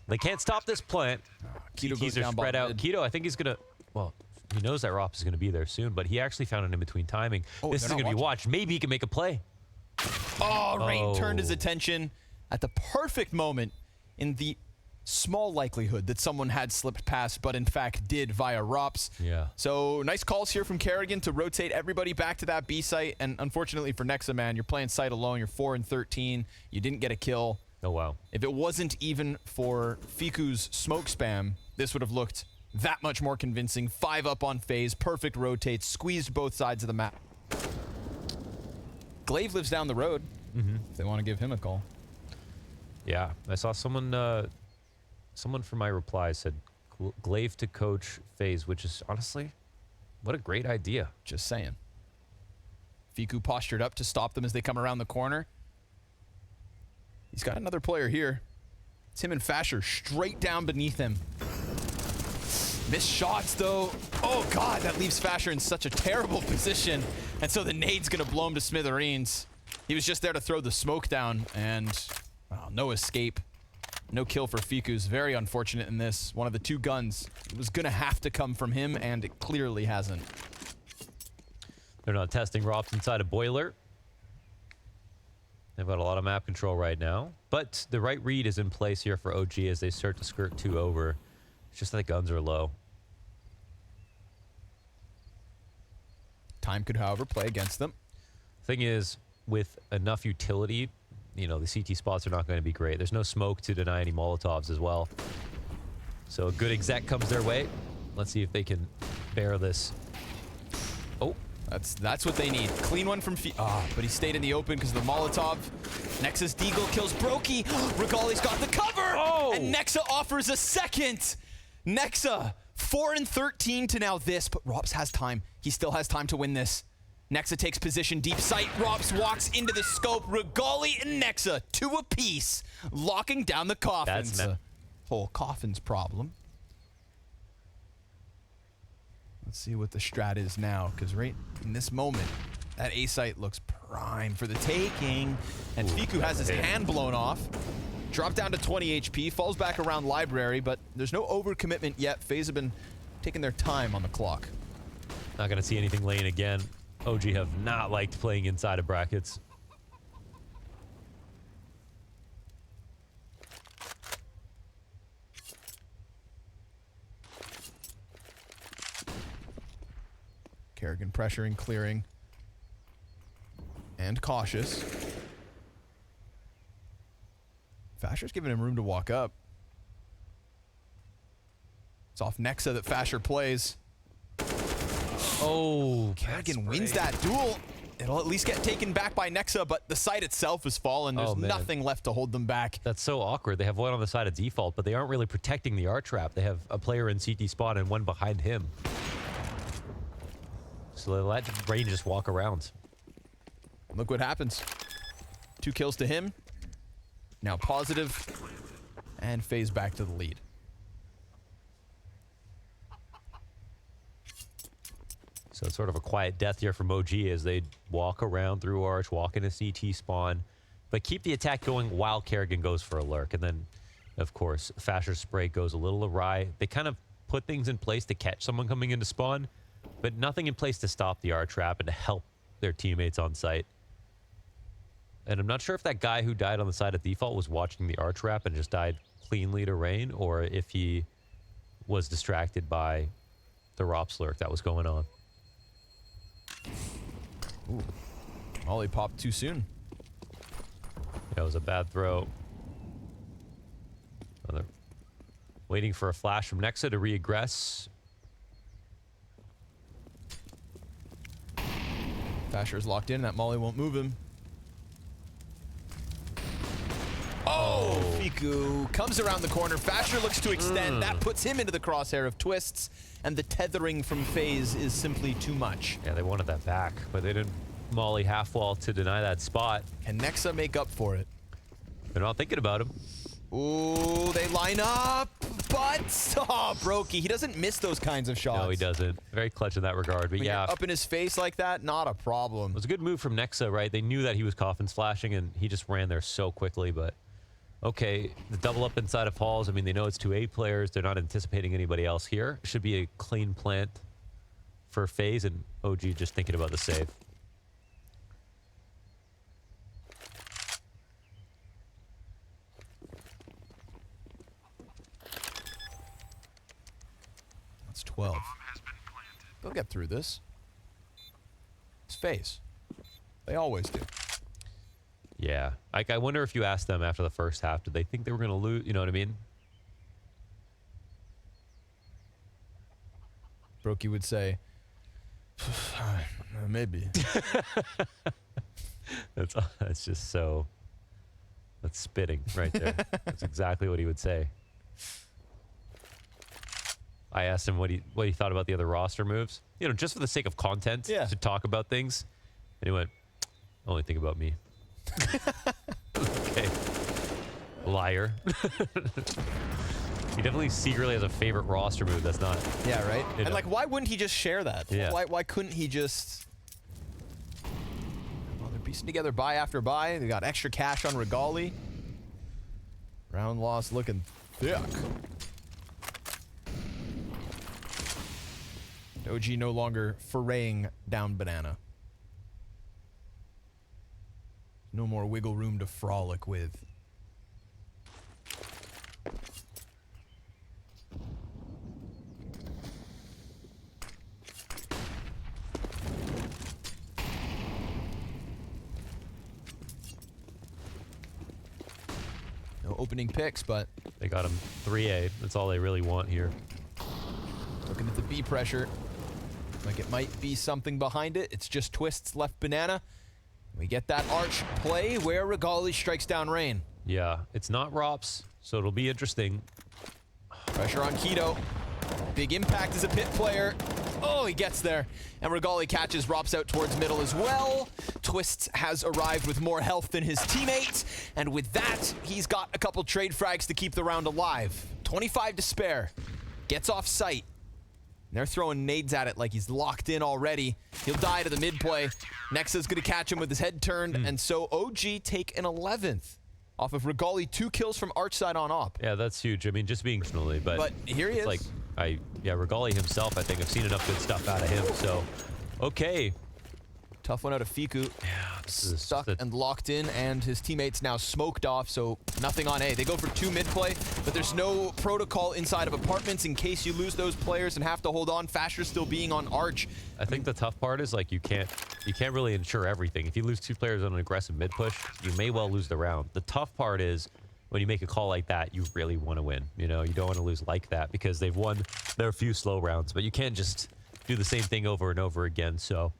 They can't stop this plant. Keto goes Keys are down spread out. mid. Keto, I think he's going to, well, he knows that Rops is going to be there soon, but he actually found an in-between timing. Oh, this is they're going not to be watched. Maybe he can make a play. Oh, Rain turned his attention at the perfect moment in the small likelihood that someone had slipped past, but in fact did via Rops. Yeah. So nice calls here from Kerrigan to rotate everybody back to that B site. And unfortunately for Nexa, man, you're playing site alone. You're 4-13. You didn't get a kill. Oh, wow. If it wasn't even for Fiku's smoke spam, this would have looked that much more convincing. 5 up on FaZe, perfect rotates, squeezed both sides of the map. Glaive lives down the road, if they want to give him a call. Yeah, I saw someone from my reply said Glaive to coach FaZe, which is honestly, what a great idea. Just saying. Fiku postured up to stop them as they come around the corner. He's got another player here. It's him and Fasher straight down beneath him. Missed shots, though. Oh, God, that leaves Fasher in such a terrible position. And so the nade's going to blow him to smithereens. He was just there to throw the smoke down, and no escape. No kill for Fiku's. Very unfortunate in this. One of the two guns was going to have to come from him, and it clearly hasn't. They're not testing Rops inside a boiler. They've got a lot of map control right now. But the right read is in place here for OG as they start to skirt 2 over. It's just that the guns are low. Time could, however, play against them. Thing is, with enough utility, you know, the CT spots are not going to be great. There's no smoke to deny any Molotovs as well. So a good exec comes their way. Let's see if they can bear this. Oh. That's what they need. Clean one from but he stayed in the open because of the Molotov. Nexa's Deagle kills Brokey. Regali's got the cover! Oh. And Nexa offers a second! Nexa, 4-13 to now this, but Rops has time. He still has time to win this. Nexa takes position deep sight. Rops walks into the scope. Regali and Nexa, 2 apiece, locking down the coffins. That's a whole coffins problem. Let's see what the strat is now, because right in this moment, that A site looks prime for the taking. And Fiku has his hand blown off. Dropped down to 20 HP, falls back around library, but there's no overcommitment yet. FaZe have been taking their time on the clock. Not going to see anything lane again. OG have not liked playing inside of brackets. Kerrigan pressuring, clearing, and cautious. Fasher's giving him room to walk up. It's off Nexa that Fasher plays. Oh, Kerrigan wins that duel. It'll at least get taken back by Nexa, but the site itself has fallen. There's nothing left to hold them back. That's so awkward. They have one on the side of default, but they aren't really protecting the arc trap. They have a player in CT spawn and one behind him. So they let Rain just walk around. Look what happens. 2 kills to him. Now positive. And Faze back to the lead. So it's sort of a quiet death here from OG as they walk around through Arch, walk into CT spawn, but keep the attack going while Kerrigan goes for a lurk. And then, of course, Fasher's spray goes a little awry. They kind of put things in place to catch someone coming into spawn, but nothing in place to stop the R trap and to help their teammates on site. And I'm not sure if that guy who died on the side of default was watching the R trap and just died cleanly to Rain, or if he was distracted by the Rops lurk that was going on. Ooh. Molly popped too soon. That was a bad throw. Waiting for a flash from Nexa to re-aggress. Fasher's locked in. That Molly won't move him. Oh, Fiku comes around the corner. Fasher looks to extend. That puts him into the crosshair of Twists, and the tethering from Faze is simply too much. Yeah, they wanted that back, but they didn't Molly half wall to deny that spot. Can Nexa make up for it? They're not thinking about him. Ooh, they line up, but Brokey, he doesn't miss those kinds of shots. No, he doesn't. Very clutch in that regard, but When yeah. you're up in his face like that, not a problem. It was a good move from Nexa, right? They knew that he was coffin splashing, and he just ran there so quickly, but okay, the double up inside of halls. I mean, they know it's 2 A players. They're not anticipating anybody else here. Should be a clean plant for Faze, and OG just thinking about the save. That's 12. They'll get through this. It's Faze. They always do. Yeah. Like, I wonder if you asked them after the first half, did they think they were going to lose? You know what I mean? Brokey would say, maybe. That's just so... That's spitting right there. That's exactly what he would say. I asked him what he thought about the other roster moves. You know, just for the sake of content, to talk about things. And he went, only think about me. Okay. Liar. He definitely secretly has a favorite roster move that's not... Yeah, right? And like, why wouldn't he just share that? Yeah. Why couldn't he just... Well, they're piecing together buy after buy. They got extra cash on Regali. Round loss looking thick. OG no longer foraying down banana. No more wiggle room to frolic with. No opening picks, but They got him 3A. That's all they really want here. looking at the B pressure. Like it might be something behind it. It's just Twists left banana. We get that arch play where Regali strikes down Rain. Yeah, it's not Rops, so it'll be interesting. Pressure on Keto. Big impact as a pit player. Oh, he gets there. And Regali catches Rops out towards middle as well. Twists has arrived with more health than his teammates. And with that, he's got a couple trade frags to keep the round alive. 25 to spare. Gets off site. They're throwing nades at it like he's locked in already. He'll die to the mid play. Nexa's going to catch him with his head turned. And so OG take an 11th off of Regali. 2 kills from arch side on op. Yeah, that's huge. I mean, just being finally, but here he is. Like, Regali himself, I think I've seen enough good stuff out of him. So, okay. Tough one out of Fiku. Yeah, Stuck and locked in, and his teammates now smoked off, so nothing on A. They go for 2 mid play, but there's no protocol inside of apartments in case you lose those players and have to hold on. Fasher still being on arch. I think the tough part is like you can't really ensure everything. If you lose 2 players on an aggressive mid push, you may well lose the round. The tough part is when you make a call like that, you really want to win. You know, you don't want to lose like that because they've won their few slow rounds, but you can't just do the same thing over and over again. So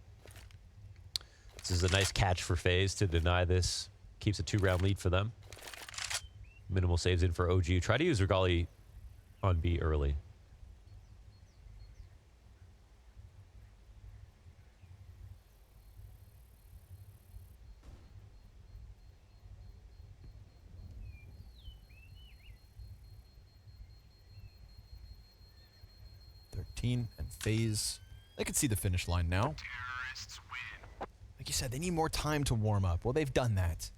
This is a nice catch for Faze to deny this. Keeps a 2-round lead for them. Minimal saves in for OG. Try to use Regali on B early. And Faze, they could see the finish line now. Like you said, they need more time to warm up. Well, they've done that.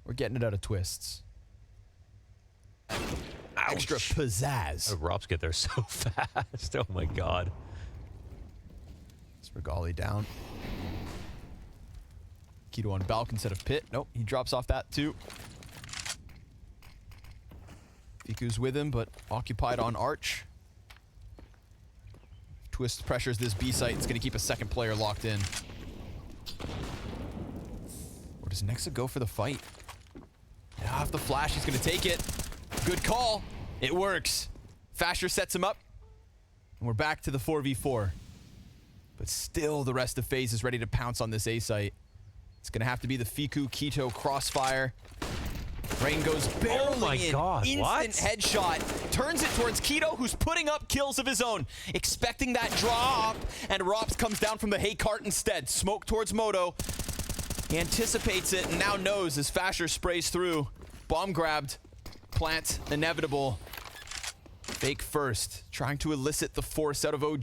We're getting it out of twists. Extra pizzazz. Oh, Robs get there so fast. Oh my god. It's Regali down. Keto on Balk instead of Pit. Nope, he drops off that too. Fiku's with him, but occupied on Arch. Twist pressures this B site. It's going to keep a second player locked in. Or does Nexa go for the fight? Yeah, off the flash, he's going to take it. Good call. It works. Fasher sets him up. And we're back to the 4v4. But still, the rest of FaZe is ready to pounce on this A site. It's going to have to be the Fiku Keto crossfire. Rain goes barreling oh my in. God, Instant what? headshot. Turns it towards Keto, who's putting up kills of his own. Expecting that drop. And Rops comes down from the hay cart instead. Smoke towards Moto. He anticipates it and now knows as Fasher sprays through. Bomb grabbed. Plant inevitable. Fake first. Trying to elicit the force out of OG.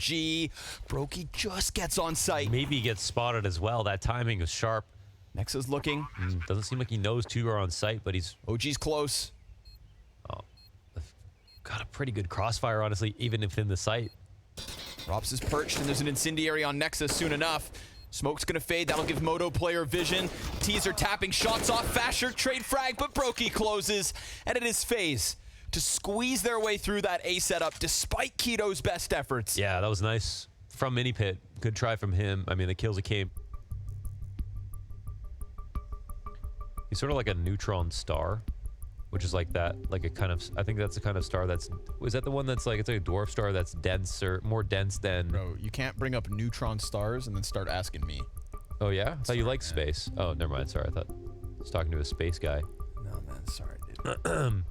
Brokey just gets on site. Maybe he gets spotted as well. That timing is sharp. Nexa's looking. Doesn't seem like he knows two are on site, but he's OG's close. got a pretty good crossfire, honestly, even if in the site. Rops is perched, and there's an incendiary on Nexa soon enough. Smoke's gonna fade. That'll give Moto player vision. Teaser tapping shots off. Fasher trade frag, but Brokey closes. And it is FaZe to squeeze their way through that A setup despite Keto's best efforts. Yeah, that was nice from Mini Pit. Good try from him. I mean, the kills that came. He's sort of like a neutron star, which is like that, like a kind of, I think that's the kind of star that's, is that the one that's like, it's like a dwarf star that's denser, more dense than. Bro, you can't bring up neutron stars and then start asking me. Oh yeah? I thought you liked space. Oh, never mind. Sorry. I thought I was talking to a space guy. No, man. Sorry, dude.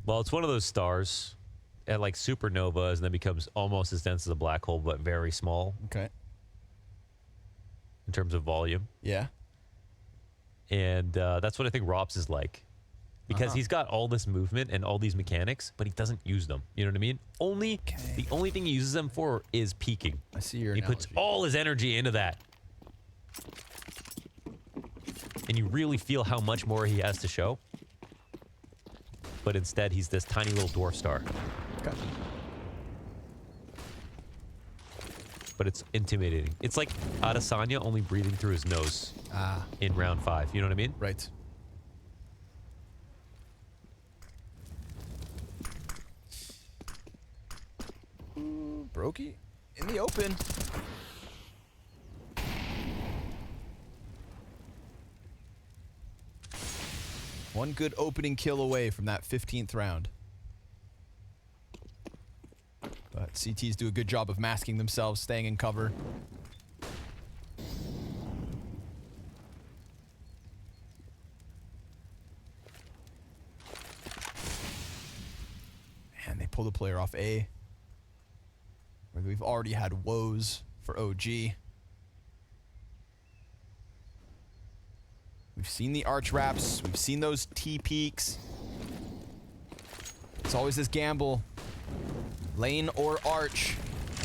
Well, it's one of those stars at like supernovas and then becomes almost as dense as a black hole, but very small Okay. in terms of volume. Yeah. And that's what I think Rops is like. Because he's got all this movement and all these mechanics, but he doesn't use them. You know what I mean? The only thing he uses them for is peeking. I see your He analogy. puts all his energy into that. And you really feel how much more he has to show. But instead, he's this tiny little dwarf star. Okay. But it's intimidating. It's like Adesanya only breathing through his nose in round 5. You know what I mean? Right. Ooh, Brokey in the open. One good opening kill away from that 15th round. But CTs do a good job of masking themselves, staying in cover. And they pull the player off A. Where we've already had woes for OG. We've seen the arch wraps. We've seen those T peaks. It's always this gamble. Lane or arch.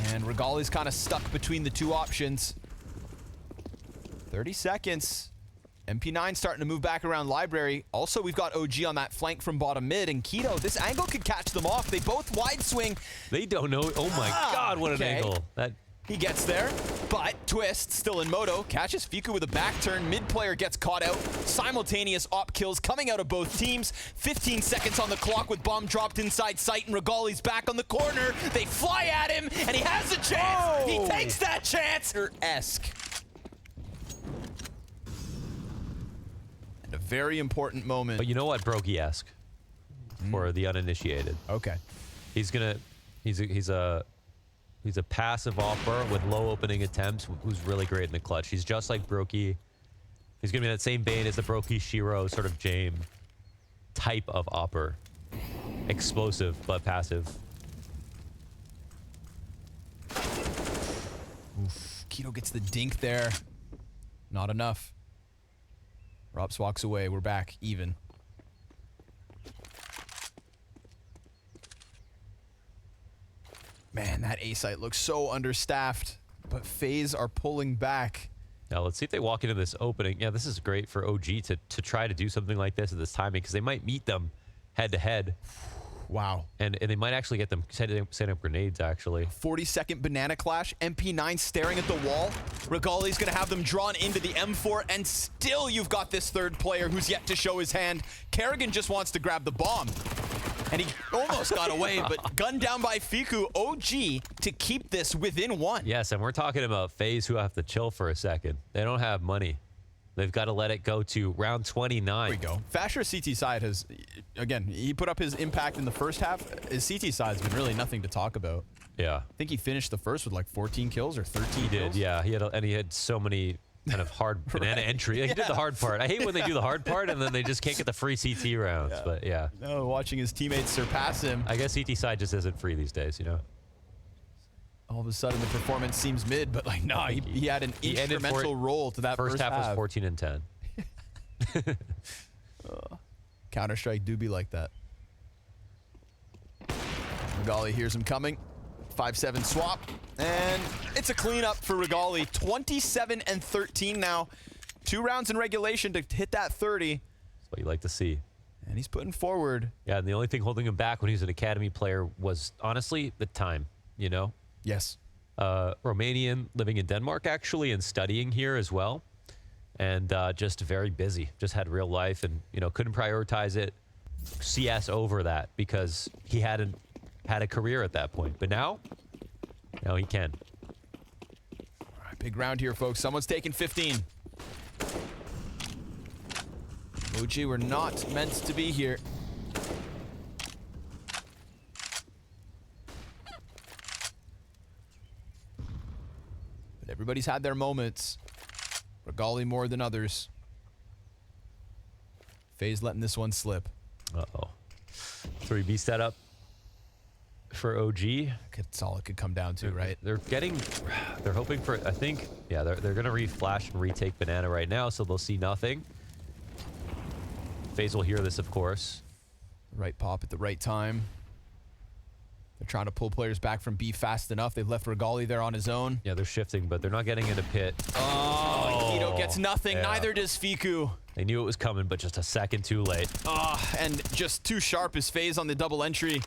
And Regali's kind of stuck between the two options. 30 seconds. MP9 starting to move back around library. Also, we've got OG on that flank from bottom mid. And Keto, this angle could catch them off. They both wide swing. They don't know. Oh my God, what an angle. That. He gets there, but Twist still in Moto. Catches Fiku with a back turn. Mid player gets caught out. Simultaneous op kills coming out of both teams. 15 seconds on the clock with bomb dropped inside sight, and Regali's back on the corner. They fly at him, and he has a chance. He takes that chance. Esque. And a very important moment. But you know what, Brokey-esque for the uninitiated. Okay. He's He's a passive offer with low opening attempts, who's really great in the clutch. He's just like Brokey. He's going to be in that same vein as the Brokey Shiro sort of Jame type of opper. Explosive, but passive. Oof. Keto gets the dink there. Not enough. Rops walks away. We're back even. Man, that A site looks so understaffed, but Faze are pulling back. Now let's see if they walk into this opening. Yeah, this is great for OG to try to do something like this at this timing, because they might meet them head to head. Wow. And they might actually get them setting up grenades, actually. 40-second banana clash. MP9 staring at the wall. Regali's going to have them drawn into the M4, and still you've got this third player who's yet to show his hand. Kerrigan just wants to grab the bomb. And he almost got away, but gunned down by Fiku. OG to keep this within one. Yes, and we're talking about Faze, who have to chill for a second. They don't have money. They've got to let it go to round 29. There we go. Fasher CT side has, again, he put up his impact in the first half. His CT side's been really nothing to talk about. Yeah. I think he finished the first with like 14 kills or 13 He kills. did, yeah. He had so many kind of hard banana entry. He did the hard part. I hate when they do the hard part and then they just can't get the free CT rounds. Yeah. But yeah. No, watching his teammates surpass him. I guess CT side just isn't free these days, you know? All of a sudden the performance seems mid, but like, nah, he had an instrumental role to that first half. First half was 14 and 10. Counter-Strike do be like that. Regali hears him coming. 5-7 swap. And it's a cleanup for Regali. 27 and 13 now. 2 rounds in regulation to hit that 30. That's what you like to see. And he's putting forward. Yeah, and the only thing holding him back when he was an academy player was, honestly, the time, you know? Yes. Romanian, living in Denmark, actually, and studying here as well. And just very busy. Just had real life and, you know, couldn't prioritize it. CS over that because he hadn't had a career at that point. But now he can. All right, big round here, folks. Someone's taking 15. OG, we're not meant to be here. But everybody's had their moments. Regali more than others. Faze letting this one slip. Uh-oh. 3B setup for OG. That's all it could come down to, right? They're hoping for, I think, yeah, they're going to reflash and retake banana right now, so they'll see nothing. Faze will hear this, of course. Right pop at the right time. They're trying to pull players back from B fast enough. They've left Regali there on his own. Yeah, they're shifting, but they're not getting into pit. Oh, Keto gets nothing. Yeah. Neither does Fiku. They knew it was coming, but just a second too late. And just too sharp is Faze on the double entry.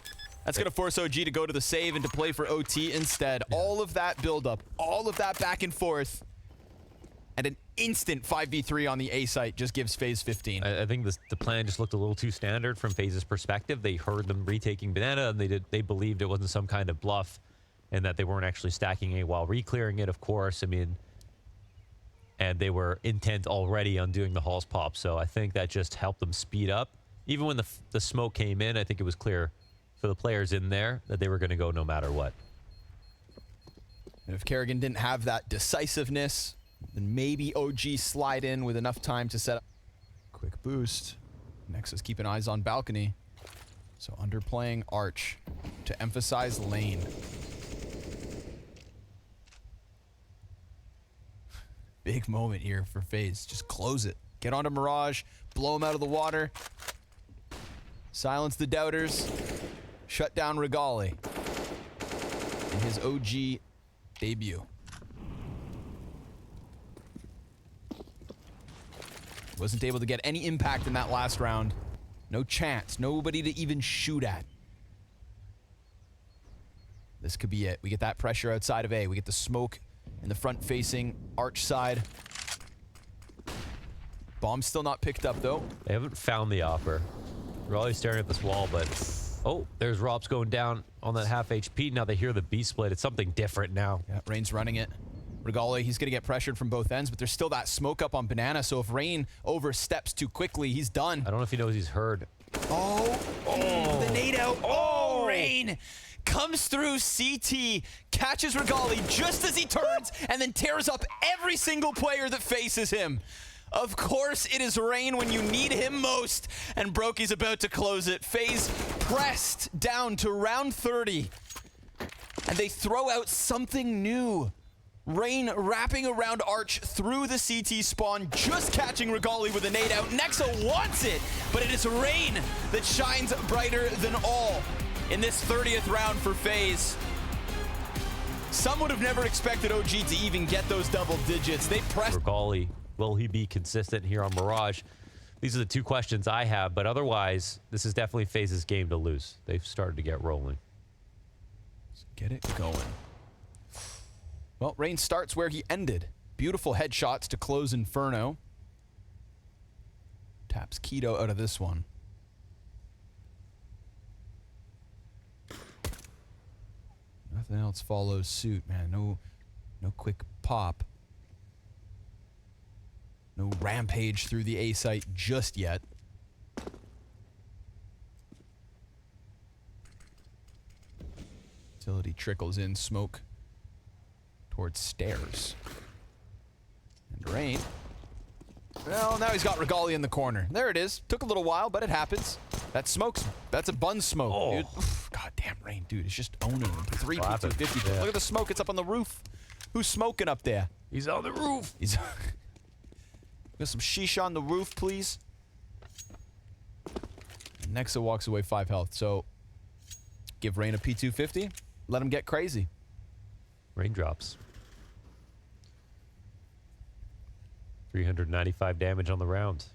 That's going to force OG to go to the save and to play for OT instead. Yeah. All of that buildup, all of that back and forth, and an instant 5v3 on the A site just gives Faze 15. I think the plan just looked a little too standard from Faze's perspective. They heard them retaking banana, and they believed it wasn't some kind of bluff, and that they weren't actually stacking A while re-clearing it, of course. I mean, and they were intent already on doing the halls pop, so I think that just helped them speed up. Even when the smoke came in, I think it was clear for the players in there that they were going to go no matter what. And if Kerrigan didn't have that decisiveness, then maybe OG slide in with enough time to set up. Quick boost. Nexus keeping eyes on balcony. So underplaying Arch to emphasize lane. Big moment here for FaZe. Just close it. Get onto Mirage. Blow him out of the water. Silence the doubters. Shut down Regali in his OG debut. Wasn't able to get any impact in that last round. No chance. Nobody to even shoot at. This could be it. We get that pressure outside of A. We get the smoke in the front-facing Arch side. Bomb's still not picked up, though. They haven't found the offer. We're always staring at this wall, but... Oh, there's Rops going down on that half HP. Now they hear the B split. It's something different now. Yeah, Rain's running it. Regali, he's going to get pressured from both ends, but there's still that smoke up on Banana, so if Rain oversteps too quickly, he's done. I don't know if he knows he's heard. Oh, the nade out. Oh, Rain comes through CT. catches Regali just as he turns and then tears up every single player that faces him. Of course, it is Rain when you need him most, and Brokey's about to close it. Faze pressed down to round 30, and they throw out something new. Rain wrapping around Arch through the CT spawn, just catching Regali with a nade out. Nexa wants it, but it is Rain that shines brighter than all in this 30th round for Faze. Some would have never expected OG to even get those double digits. They pressed. Regali, will he be consistent here on Mirage? These are the two questions I have, but otherwise, this is definitely Faze's game to lose. They've started to get rolling. Let's get it going. Well, Rain starts where he ended. Beautiful headshots to close Inferno. Taps Keto out of this one. Nothing else follows suit, man. No quick pop. No rampage through the A site just yet. Utility trickles in, smoke towards stairs. And Rain. Well, now he's got Regali in the corner. There it is. Took a little while, but it happens. That smoke's, that's a bun smoke, dude. Oof, God damn, Rain, dude, it's just owning him. 3 P250. Yeah. Look at the smoke, it's up on the roof. Who's smoking up there? He's on the roof. He's got some sheesh on the roof, please. And Nexa walks away 5 health, so give Rain a P250. Let him get crazy. Raindrops. 395 damage on the round.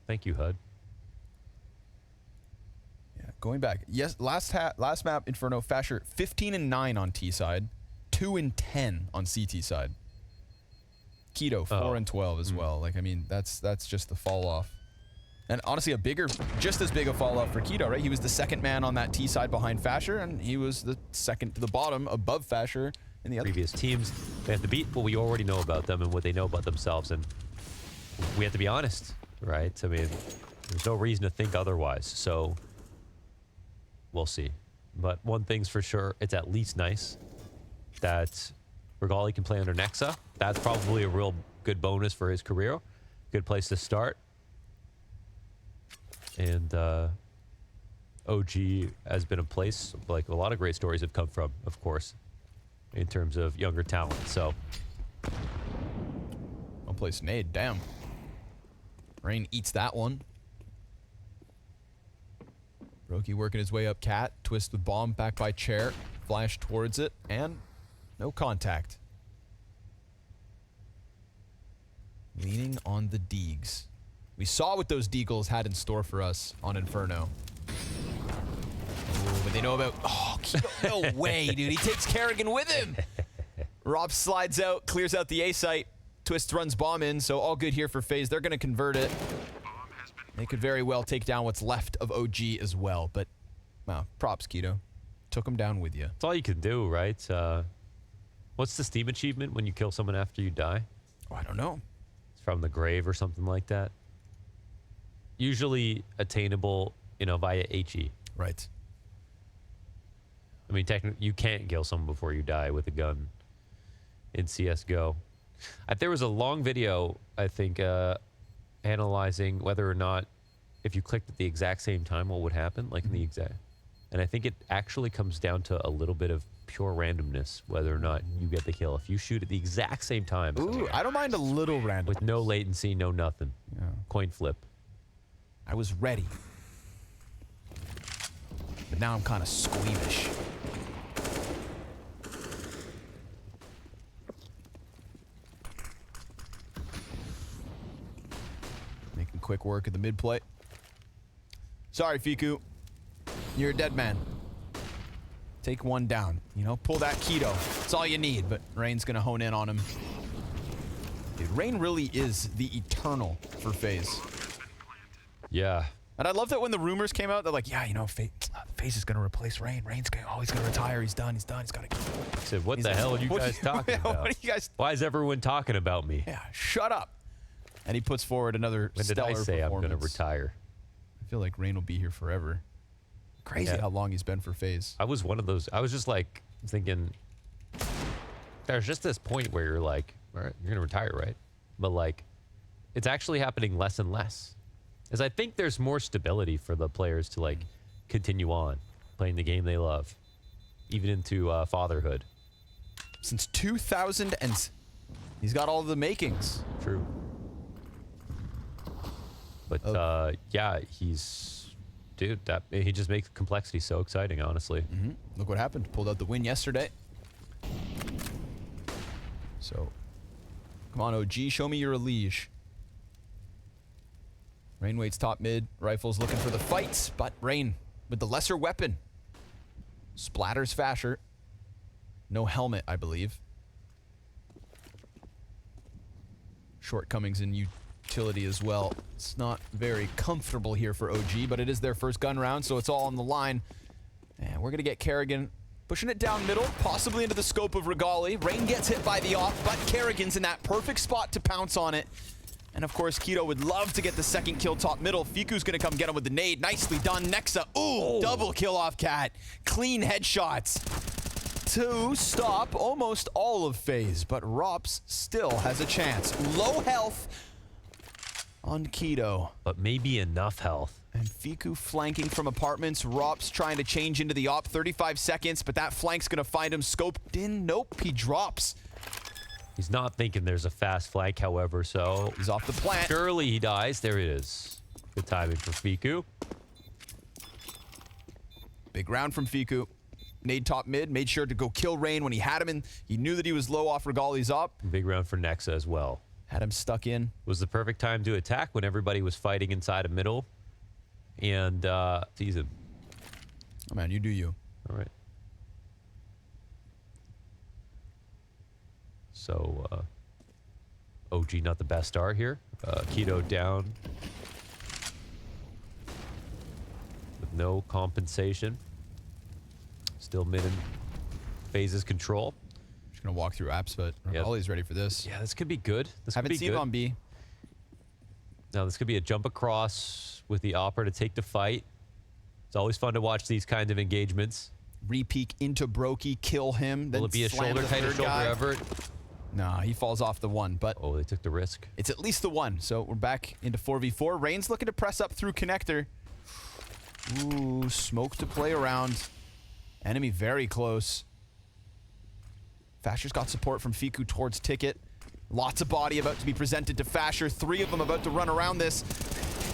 Thank you, HUD. Yeah, going back. Yes, last map, Inferno, Fasher, 15 and 9 on T side, 2 and 10 on CT side. Keto, 4 and 12 as well. Like, I mean, that's just the fall off. And honestly, just as big a fall off for Keto, right? He was the second man on that T side behind Fasher, and he was the second to the bottom above Fasher in the other. Previous teams, they have to beat what we already know about them and what they know about themselves, and we have to be honest, right? I mean, there's no reason to think otherwise, so we'll see. But one thing's for sure, it's at least nice that Regali can play under Nexa. That's probably a real good bonus for his career. Good place to start. And OG has been a place, like a lot of great stories have come from, of course, in terms of younger talent. So, One place nade, damn. Rain eats that one. Brokey working his way up cat, twist with bomb back by chair, flash towards it, and no contact. Leaning on the Deegs. We saw what those Deagles had in store for us on Inferno. Ooh, but they know about... Oh, Keto, no way, dude. He takes Kerrigan with him. Rob slides out, clears out the A site. Twist runs bomb in, so all good here for FaZe. They're going to convert it. They could very well take down what's left of OG as well, but, wow, props, Keto. Took him down with you. that's all you can do, right? What's the Steam achievement when you kill someone after you die? Oh, I don't know. It's from the grave or something like that. Usually attainable, via HE. Right. I mean, technically, you can't kill someone before you die with a gun in CSGO. There was a long video, I think, analyzing whether or not if you clicked at the exact same time, what would happen, like in the exact. And I think it actually comes down to a little bit of pure randomness, whether or not you get the kill. If you shoot at the exact same time. Ooh, I don't mind a little random. With no latency, no nothing. Yeah. Coin flip. I was ready. But now I'm kind of squeamish. Making quick work of the mid play. Sorry, Fiku. You're a dead man. Take one down. Pull that Keto. That's all you need, but Rain's going to hone in on him. Dude, Rain really is the eternal for FaZe. Yeah. And I love that when the rumors came out, they're like, yeah, FaZe is going to replace Rain. Rain's going to retire. He's done. He's got to go. I said, what the hell are you guys talking about? What are you guys? Why is everyone talking about me? Yeah, shut up. And he puts forward another When did stellar I say I'm going to performance. retire? I feel like Rain will be here forever. Crazy Yeah. how long he's been for FaZe. I was one of those. I was just like, I'm thinking there's just this point where you're like, all right, you're going to retire, right? But like, it's actually happening less and less. As I think there's more stability for the players to like continue on playing the game they love, even into fatherhood. Since 2000, and he's got all the makings. True. But yeah, dude, he just makes complexity so exciting, honestly. Look what happened. Pulled out the win yesterday. So, come on, OG, show me you're a liege. Rain waits top mid. Rifle's looking for the fights, but Rain with the lesser weapon. Splatters Fasher. No helmet, I believe. Shortcomings in utility as well. It's not very comfortable here for OG, but it is their first gun round, so it's all on the line. And we're going to get Kerrigan pushing it down middle, possibly into the scope of Regali. Rain gets hit by the off, but Kerrigan's in that perfect spot to pounce on it. And of course, Keto would love to get the second kill top middle. Fiku's going to come get him with the nade. Nicely done. Nexa, double kill off Cat. Clean headshots to stop almost all of Faze, but Rops still has a chance. Low health on Keto. But maybe enough health. And Fiku flanking from apartments. Rops trying to change into the op. 35 seconds, but that flank's going to find him scoped in. Nope, he drops. He's not thinking there's a fast flank, however, so He's off the plant. surely he dies. There it is. Good timing for Fiku. Big round from Fiku. Nade top mid, made sure to go kill Rain when he had him in. He knew that he was low off Regali's up. Big round for Nexa as well. Had him stuck in. Was the perfect time to attack when everybody was fighting inside of middle. And seize him. Oh man, you do you. All right. So, OG not the best start here. Keto down. With no compensation. Still mid in Faze's control. Just gonna walk through apps, but Yep. Regal's ready for this. Yeah, this could be good. This Haven't could be seen good. him on B. Now, this could be a jump across with the Opera to take the fight. It's always fun to watch these kinds of engagements. Re-peek into Brokey, kill him. Then Will it be a slam shoulder the tight or third shoulder guy. Everett? Nah, he falls off the one, but Oh, they took the risk. it's at least the one. So we're back into 4v4. Rain's looking to press up through connector. Ooh, smoke to play around. Enemy very close. Fasher's got support from Fiku towards Ticket. Lots of body about to be presented to Fasher. 3 of them about to run around this.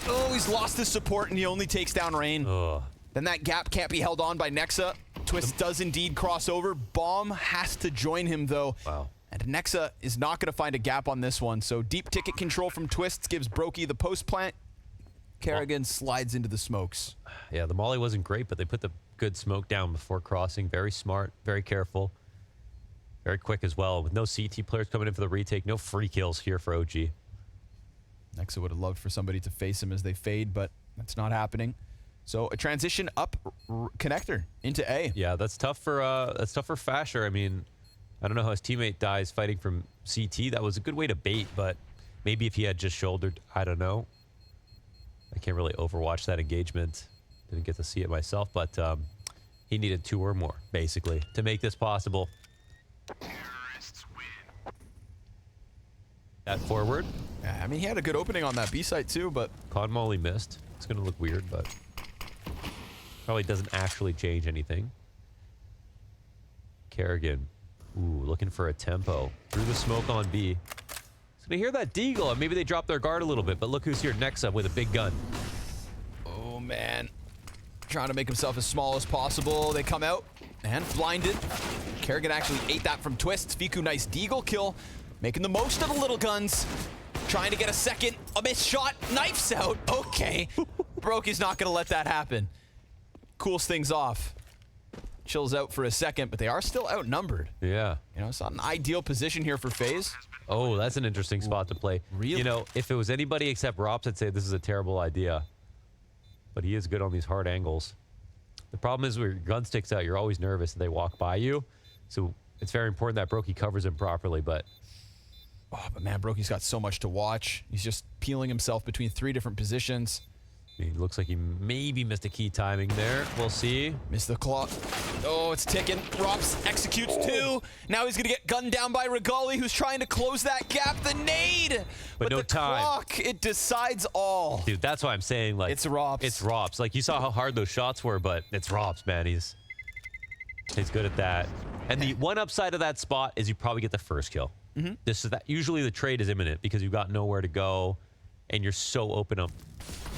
Oh, he's lost his support and he only takes down Rain. Ugh. Then that gap can't be held on by Nexa. Twist does indeed cross over. Bomb has to join him though. Wow. And Nexa is not going to find a gap on this one. So deep ticket control from Twists gives Brokey the post plant. Kerrigan slides into the smokes. Yeah, the molly wasn't great, but they put the good smoke down before crossing. Very smart, very careful. Very quick as well. With no CT players coming in for the retake, no free kills here for OG. Nexa would have loved for somebody to face him as they fade, but that's not happening. So a transition up connector into A. Yeah, that's tough for Fasher. I mean, I don't know how his teammate dies fighting from CT. That was a good way to bait, but maybe if he had just shouldered, I don't know. I can't really overwatch that engagement. Didn't get to see it myself, but he needed 2 or more, basically, to make this possible. That forward. Yeah, I mean, he had a good opening on that B site too, but Con Molly missed. It's going to look weird, but probably doesn't actually change anything. Kerrigan. Ooh, looking for a tempo. Through the smoke on B. He's going to hear that deagle, and maybe they drop their guard a little bit, but look who's here next up with a big gun. oh man. Trying to make himself as small as possible. They come out and blinded. Kerrigan actually ate that from Twists. Fiku, nice deagle kill. Making the most of the little guns. Trying to get a second. A missed shot. Knifes out. Okay. Brokey's not going to let that happen. Cools things off. Chills out for a second, but they are still outnumbered. Yeah. You know, it's not an ideal position here for Faze. Oh, that's an interesting spot to play. Really? You know, if it was anybody except Rops, I'd say this is a terrible idea. But he is good on these hard angles. The problem is when your gun sticks out, you're always nervous that they walk by you. So it's very important that Brokey covers him properly, but Oh, but man, Brokey's got so much to watch. He's just peeling himself between 3 different positions. He looks like he maybe missed a key timing there. We'll see. Missed the clock. Oh, it's ticking. Rops executes 2. Now he's going to get gunned down by Regali, who's trying to close that gap. The nade! But no the time. Clock, it decides all. Dude, that's why I'm saying, like... It's Rops. It's Rops. Like, you saw how hard those shots were, but it's Rops, man. He's good at that. And the one upside of that spot is you probably get the first kill. This is that. Usually the trade is imminent because you've got nowhere to go, and you're so open up.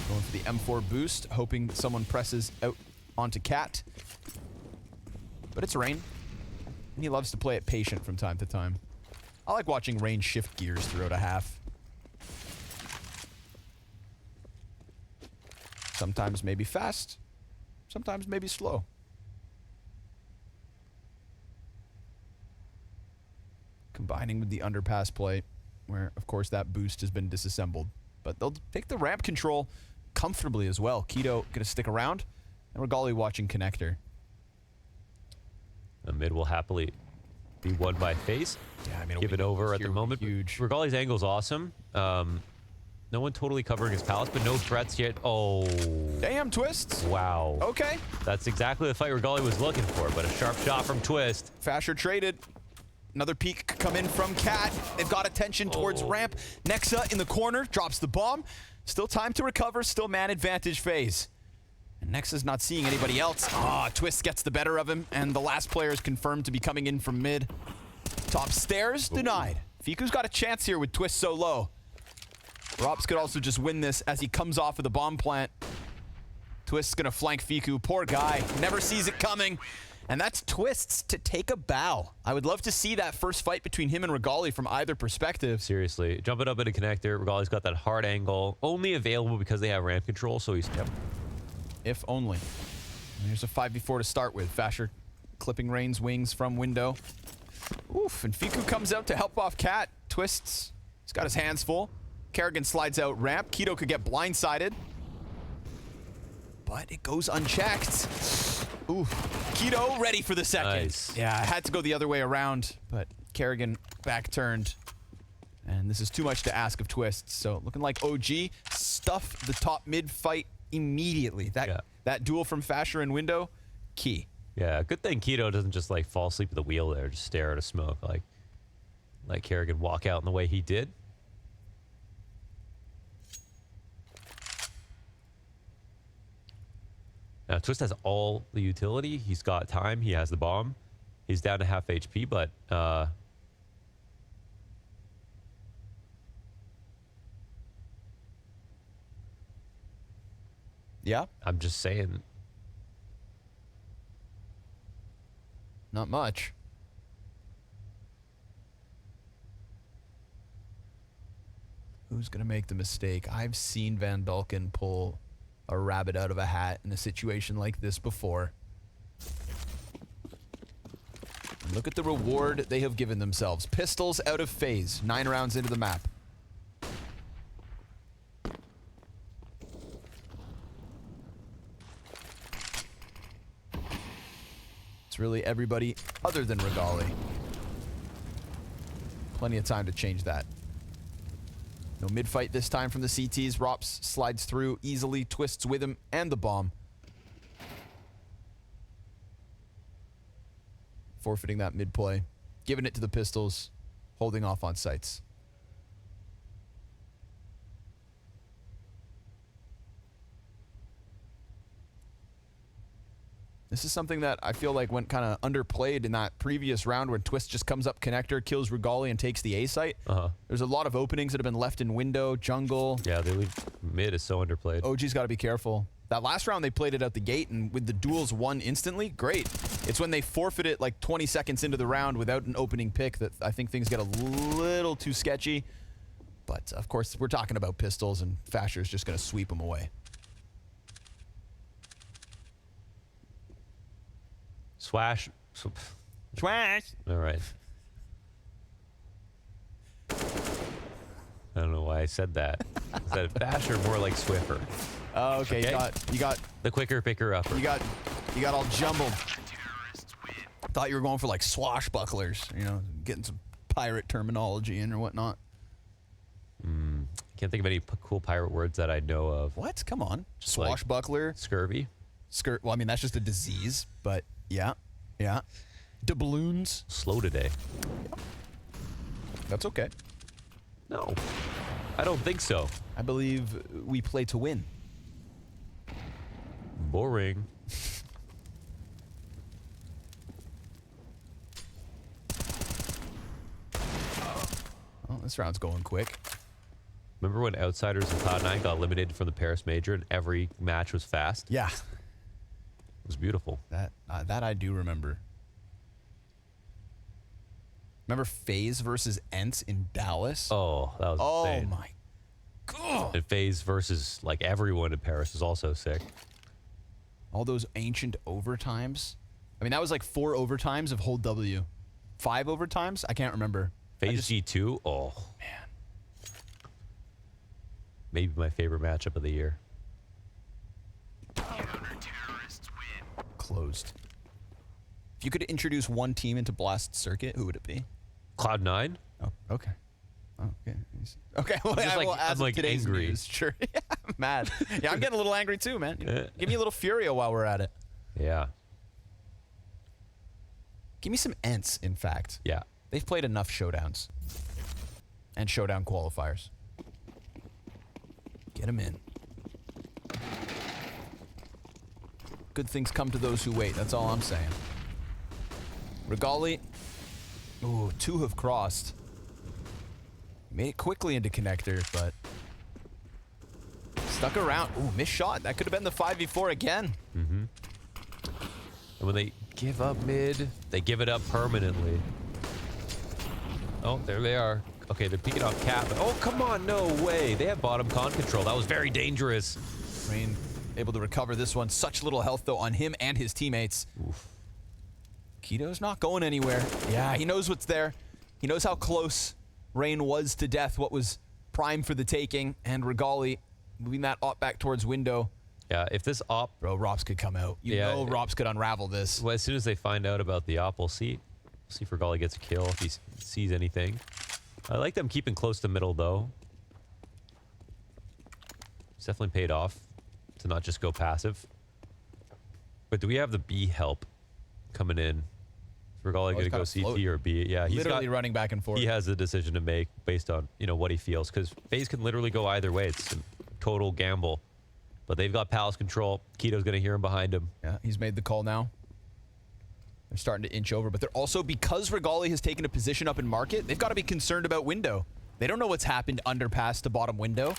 Going for the M4 boost, hoping that someone presses out onto Cat. But it's Rain. And he loves to play it patient from time to time. I like watching Rain shift gears throughout a half. Sometimes maybe fast, sometimes maybe slow. Combining with the underpass play, where, of course, that boost has been disassembled. But they'll take the ramp control comfortably as well. Keto going to stick around, and Regali watching connector. The mid will happily be won by Faze. Yeah, I mean, give it over at the moment. Huge. Regali's angle is awesome. No one totally covering his palace, but no threats yet. Oh. Damn, Twists. Wow. Okay. That's exactly the fight Regali was looking for, but a sharp shot from Twist. Fasher traded. Another peek come in from Cat. They've got attention towards ramp. Nexa in the corner, drops the bomb. Still time to recover, still man advantage Phase. And Nexa's not seeing anybody else. Twist gets the better of him, and the last player is confirmed to be coming in from mid. Top stairs, denied. Fiku's got a chance here with Twist so low. Rops could also just win this as he comes off of the bomb plant. Twist's gonna flank Fiku. Poor guy, never sees it coming. And that's Twists to take a bow. I would love to see that first fight between him and Regali from either perspective. Seriously, jumping up into connector. Regali's got that hard angle, only available because they have ramp control, so he's... Yep. If only. And here's a 5v4 to start with. Fasher clipping Rain's wings from window. Oof, and Fiku comes out to help off Cat. Twists. He's got his hands full. Kerrigan slides out ramp. Keto could get blindsided. But it goes unchecked. Ooh, Keto ready for the second. Nice. Yeah, I had to go the other way around, but Kerrigan back turned. And this is too much to ask of Twists. So looking like OG stuffed the top mid fight immediately. That duel from Fasher and window, key. Yeah, good thing Keto doesn't just like fall asleep at the wheel there, just stare at a smoke like Kerrigan walk out in the way he did. Now, Twist has all the utility. He's got time. He has the bomb. He's down to half HP, but yeah, I'm just saying. not much. Who's going to make the mistake? I've seen Van Belkin pull a rabbit out of a hat in a situation like this before. And look at the reward they have given themselves. Pistols out of Phase. 9 rounds into the map. It's really everybody other than Regali. Plenty of time to change that. No mid-fight this time from the CTs. Rops slides through easily, Twists with him, and the bomb. Forfeiting that mid-play. Giving it to the pistols. Holding off on sights. This is something that I feel like went kind of underplayed in that previous round where Twist just comes up connector, kills Regali, and takes the A site. There's a lot of openings that have been left in window, jungle. Yeah, they leave mid is so underplayed. OG's got to be careful. That last round, they played it out the gate, and with the duels won instantly, great. It's when they forfeit it like 20 seconds into the round without an opening pick that I think things get a little too sketchy. But, of course, we're talking about pistols, and Fasher's just going to sweep them away. Swash. Swash! All right. I don't know why I said that. Is that Fasher more like Swiffer? Oh, okay. You got the quicker picker upper. You got all jumbled. Thought you were going for like swashbucklers, you know, getting some pirate terminology in or whatnot. Can't think of any cool pirate words that I know of. What? Come on. Just like Swashbuckler. scurvy. Well, I mean, that's just a disease, but yeah. Yeah. Doubloons. Slow today. That's okay. No, I don't think so. I believe we play to win. Boring. Oh, this round's going quick. Remember when Outsiders and Cloud9 got eliminated from the Paris Major and every match was fast? Yeah. It was beautiful. That I do remember. Remember Faze versus Ents in Dallas? Oh, that was insane. Oh my god. And Faze versus like everyone in Paris is also sick. All those ancient overtimes. I mean, that was like 4 overtimes of hold W. 5 overtimes? I can't remember. Faze G2, oh. Man. Maybe my favorite matchup of the year. Closed. If you could introduce one team into Blast Circuit, who would it be? Cloud9? Oh, okay. Oh, okay. Okay, well, just like- well, as I'm of like today's angry. news, sure. Yeah, I'm mad. Yeah, I'm getting a little angry too, man. Yeah. Give me a little Furio while we're at it. Yeah. Give me some Ents, in fact. Yeah. They've played enough showdowns. And showdown qualifiers. Get them in. Good things come to those who wait. That's all I'm saying. Regali. Ooh, 2 have crossed. Made it quickly into connector, but stuck around. Ooh, missed shot. That could have been the 5v4 again. Mm-hmm. And when they give up mid, they give it up permanently. Oh, there they are. Okay, they're peeking off cap. Oh, come on, no way. They have bottom con control. That was very dangerous. Rain able to recover this one. Such little health, though, on him and his teammates. Oof. Keto's not going anywhere. Yeah, he knows what's there. He knows how close Rain was to death, what was prime for the taking, and Regali moving that op back towards window. Yeah, if this op... Bro, Rops could come out. You know Rops could unravel this. Well, as soon as they find out about the op, we'll see. We'll see if Regali gets a kill, if he sees anything. I like them keeping close to middle, though. It's definitely paid off to not just go passive. But do we have the B help coming in? Is Regali going to go CT or B? Yeah, he's literally running back and forth. He has a decision to make based on, you know, what he feels. Because Faze can literally go either way. It's a total gamble. But they've got Palace control. Keto's going to hear him behind him. Yeah, he's made the call now. They're starting to inch over, but they're also, because Regali has taken a position up in market, they've got to be concerned about window. They don't know what's happened underpass to bottom window.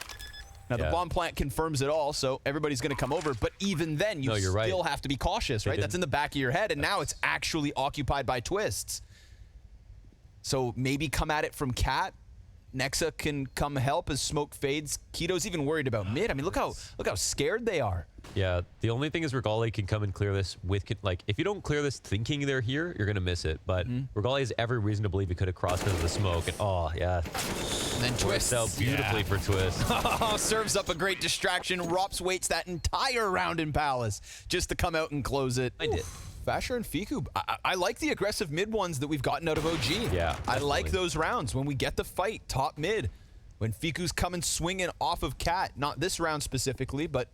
Now, the bomb plant confirms it all, so everybody's going to come over, but even then, you still have to be cautious, right? That's in the back of your head, and now it's actually occupied by Twists. So maybe come at it from Cat. Nexa can come help as smoke fades. Keto's even worried about mid. I mean, look how scared they are. Yeah, the only thing is Regali can come and clear this with, like, if you don't clear this thinking they're here, you're going to miss it. But Regali has every reason to believe he could have crossed into the smoke. And, oh, yeah. And then Twists out beautifully for Twist. Serves up a great distraction. Rops waits that entire round in Palace just to come out and close it. I did. Fasher and Fiku, I like the aggressive mid ones that we've gotten out of OG. Yeah, I like those rounds when we get the fight top mid. When Fiku's coming swinging off of Cat. Not this round specifically, but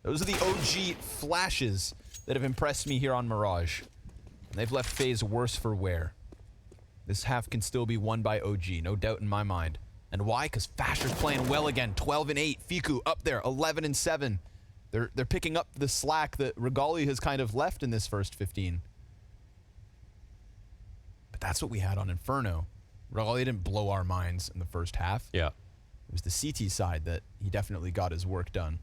those are the OG flashes that have impressed me here on Mirage. And they've left FaZe worse for wear. This half can still be won by OG, no doubt in my mind. And why? Because Fasher's playing well again, 12-8. Fiku up there, 11-7. They're picking up the slack that Regali has kind of left in this first 15. But that's what we had on Inferno. Regali didn't blow our minds in the first half. Yeah. It was the CT side that he definitely got his work done.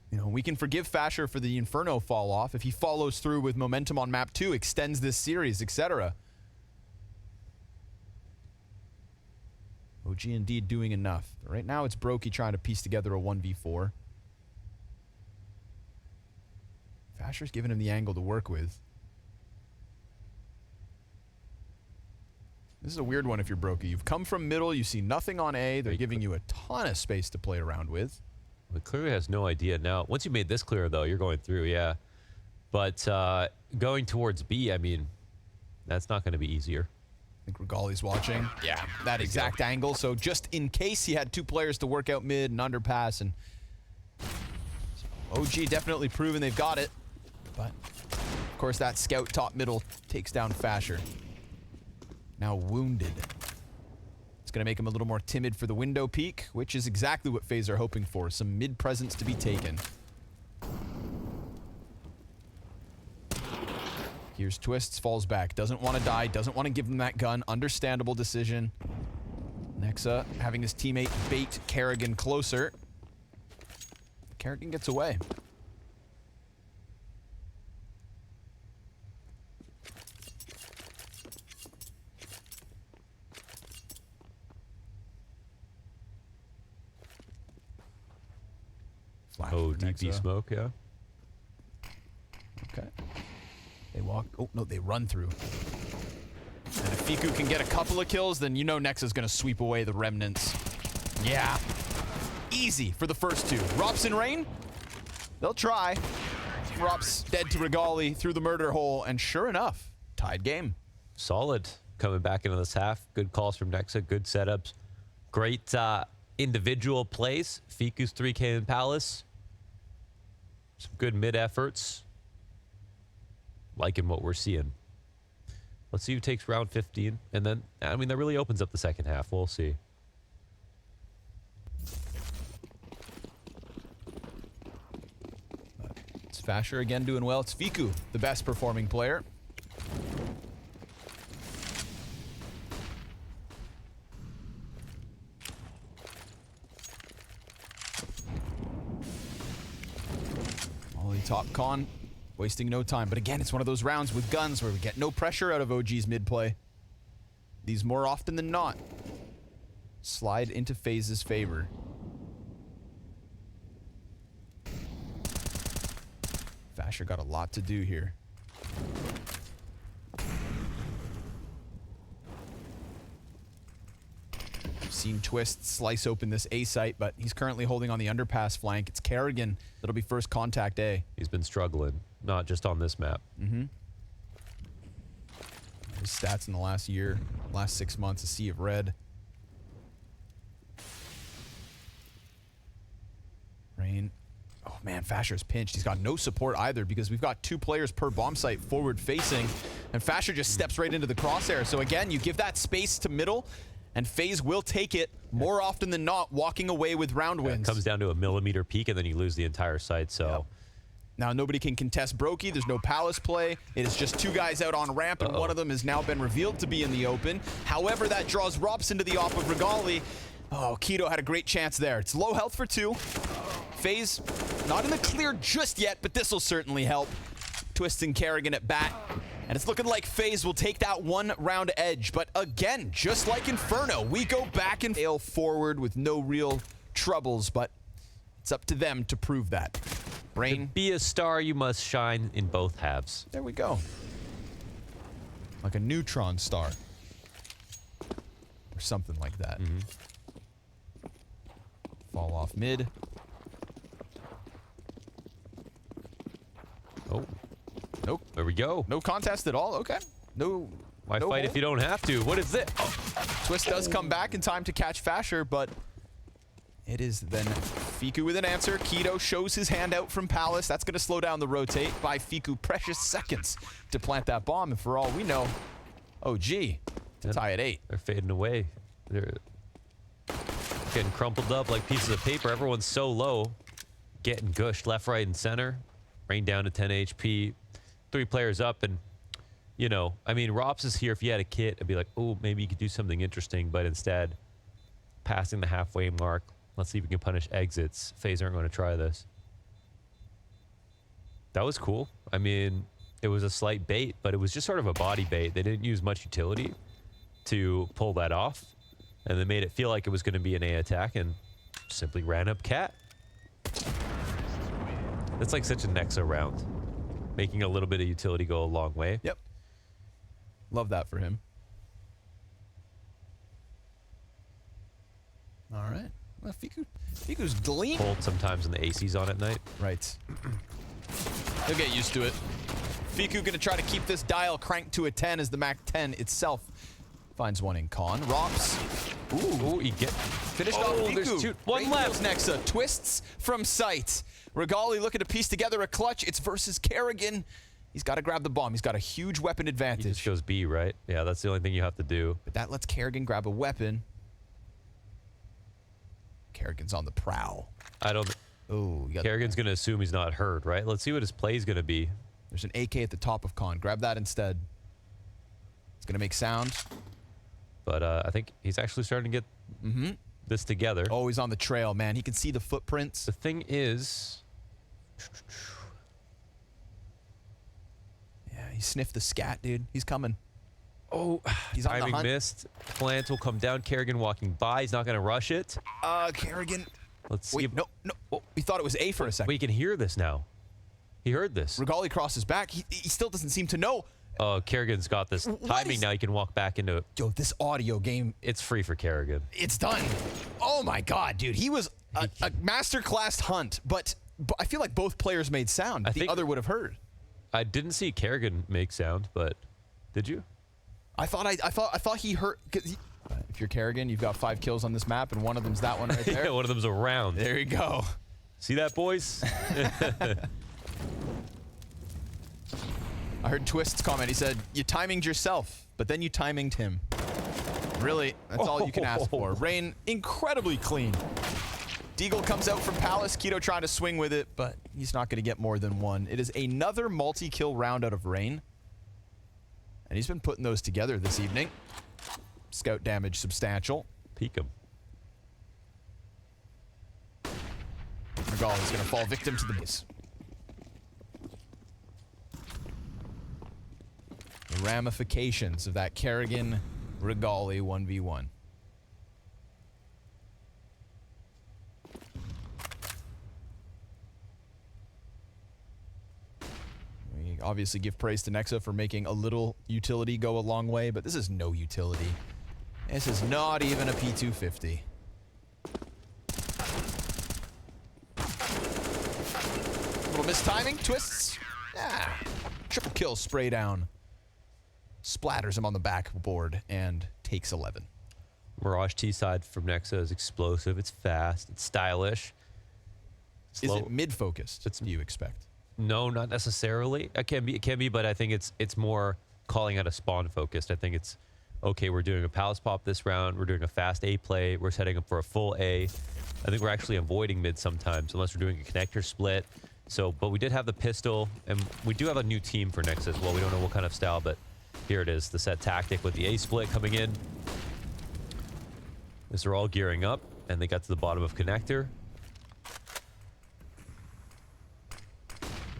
You know, we can forgive Fasher for the Inferno fall off if he follows through with momentum on map 2, extends this series, etc. OG indeed doing enough. But right now it's Brokey trying to piece together a 1v4. Fasher's giving him the angle to work with. This is a weird one if you're Brokey. You've come from middle, you see nothing on A. They're giving you a ton of space to play around with. Well, it clearly has no idea now. Once you made this clear, though, you're going through, yeah. But going towards B, I mean, that's not going to be easier. think Regali's watching. Yeah, that exact angle. So just in case he had 2 players to work out mid and underpass, and OG definitely proven they've got it. But of course that scout top middle takes down Fasher. Now wounded. It's going to make him a little more timid for the window peek, which is exactly what Faze are hoping for. Some mid presence to be taken. Here's Twists, falls back. Doesn't want to die, doesn't want to give him that gun. Understandable decision. Nexa having his teammate bait Kerrigan closer. Kerrigan gets away. Flash Oh, for DP Nexa. smoke, yeah. Okay. They walk. Oh, no, they run through. And if Fiku can get a couple of kills, then you know Nexa's going to sweep away the remnants. Yeah. Easy for the first 2. Rops and Rain? They'll try. Rops dead to Regali through the murder hole, and sure enough, tied game. Solid coming back into this half. Good calls from Nexa, good setups. Great individual plays. Fiku's 3K in Palace. Some good mid efforts. Liking what we're seeing. Let's see who takes round 15. And then, I mean, that really opens up the second half. We'll see. It's Fasher again doing well. It's Fiku, the best performing player. Ollie top con. Wasting no time. But again, it's one of those rounds with guns where we get no pressure out of OG's mid play. These more often than not slide into Faze's favor. Fasher got a lot to do here. We've seen Twist slice open this A site, but he's currently holding on the underpass flank. It's Kerrigan that'll be first contact A. He's been struggling, not just on this map. His stats in the last year, last 6 months, a sea of red. Rain. Oh man, Fasher's pinched. He's got no support either because we've got 2 players per bomb site forward facing, and Fasher just steps right into the crosshair. So again, you give that space to middle, and Faze will take it more often than not, walking away with round wins. It comes down to a millimeter peak, and then you lose the entire site. So. Yep. Now nobody can contest Brokey. There's no Palace play. It is just 2 guys out on ramp, and one of them has now been revealed to be in the open. However, that draws Rops into the off of Regali. Oh, Keto had a great chance there. It's low health for 2. Faze not in the clear just yet, but this will certainly help. Twisting Kerrigan at bat. And it's looking like Faze will take that 1 round edge. But again, just like Inferno, we go back and fail forward with no real troubles, but it's up to them to prove that. Brain. To be a star, you must shine in both halves. There we go. Like a neutron star. Or something like that. Fall off mid. Oh, Nope. there we go. No contest at all. Okay. No. Why no fight hole. if you don't have to? What is it? Oh. Twist does come back in time to catch Fasher, but it is then Fiku with an answer. Keto shows his hand out from Palace. That's going to slow down the rotate by Fiku. Precious seconds to plant that bomb. And for all we know, OG to tie at 8. They're fading away. They're getting crumpled up like pieces of paper. Everyone's so low. Getting gushed left, right, and center. Rain down to 10 HP. 3 players up, and you know, I mean, Rops is here. If you had a kit, I'd be like, oh, maybe you could do something interesting, but instead, passing the halfway mark. Let's see if we can punish exits. Faze aren't going to try this. That was cool. I mean, it was a slight bait, but it was just sort of a body bait. They didn't use much utility to pull that off, and they made it feel like it was going to be an A attack, and simply ran up Cat. That's like such a Nexa round. Making a little bit of utility go a long way. Yep. Love that for him. All right. Well, Fiku's gleam. Hold sometimes in the ACs on at night. Right. He'll get used to it. Fiku gonna try to keep this dial cranked to a 10 as the Mac 10 itself Finds one in Con. Rops. Ooh, he get Finished off Oh, Riku. there's two. One Great left. kills Nexa. Twists from sight. Regali looking to piece together a clutch. It's versus Kerrigan. He's got to grab the bomb. He's got a huge weapon He advantage. just goes B, right? Yeah, that's the only thing you have to do. But that lets Kerrigan grab a weapon. Kerrigan's on the prowl. I don't. Oh, Kerrigan's gonna assume he's not hurt, right? Let's see what his play is gonna be. there's an AK at the top of Con. Grab that instead. It's going to make sound. But I think he's actually starting to get this together. Oh, he's on the trail, man. He can see the footprints. The thing is, Yeah, he sniffed the scat, dude. He's coming. oh, He's on the timing hunt. missed. Plant will come down. Kerrigan walking by. He's not gonna rush it. Kerrigan. Let's see. Wait, no. Oh, we thought it was A for a second. Wait, you can hear this now. He heard this. Regali crosses back. He still doesn't seem to know. Kerrigan's got this timing now. He can walk back into it. Yo, this audio game, It's free for Kerrigan. it's done. Oh my God, dude. He was a masterclass hunt, but I feel like both players made sound. I The think- other would have heard. I didn't see Kerrigan make sound, but did you? I thought he heard. If you're Kerrigan, you've got 5 kills on this map, and one of them's that one right there. Yeah, one of them's around. There you go. See that, boys? I heard Twist's comment. He said, "You timinged yourself, but then you timinged him." Really, that's all you can ask for. Rain, incredibly clean. Deagle comes out from Palace. Keto trying to swing with it, but he's not going to get more than one. It is another multi-kill round out of Rain. And he's been putting those together this evening. Scout damage substantial. Peek him. Regal is going to fall victim to the base. The ramifications of that Kerrigan Regali 1v1. We obviously give praise to Nexa for making a little utility go a long way, but this is no utility. This is not even a P250. Little mistiming, twists. Ah, triple kill, spray down. Splatters him on the backboard and takes 11. Mirage T side from Nexa is explosive. It's fast. It's stylish. Is Slow. it mid-focused, do you expect? No, not necessarily. It can be, but I think it's more calling out a spawn focused. I think it's okay. We're doing a palace pop this round. We're doing a fast A play. We're setting up for a full A. I think we're actually avoiding mid sometimes, unless we're doing a connector split. So, but we did have the pistol, and we do have a new team for Nexa as well. We don't know what kind of style, but here it is, the set tactic with the A split coming in. As they're all gearing up, and they got to the bottom of connector.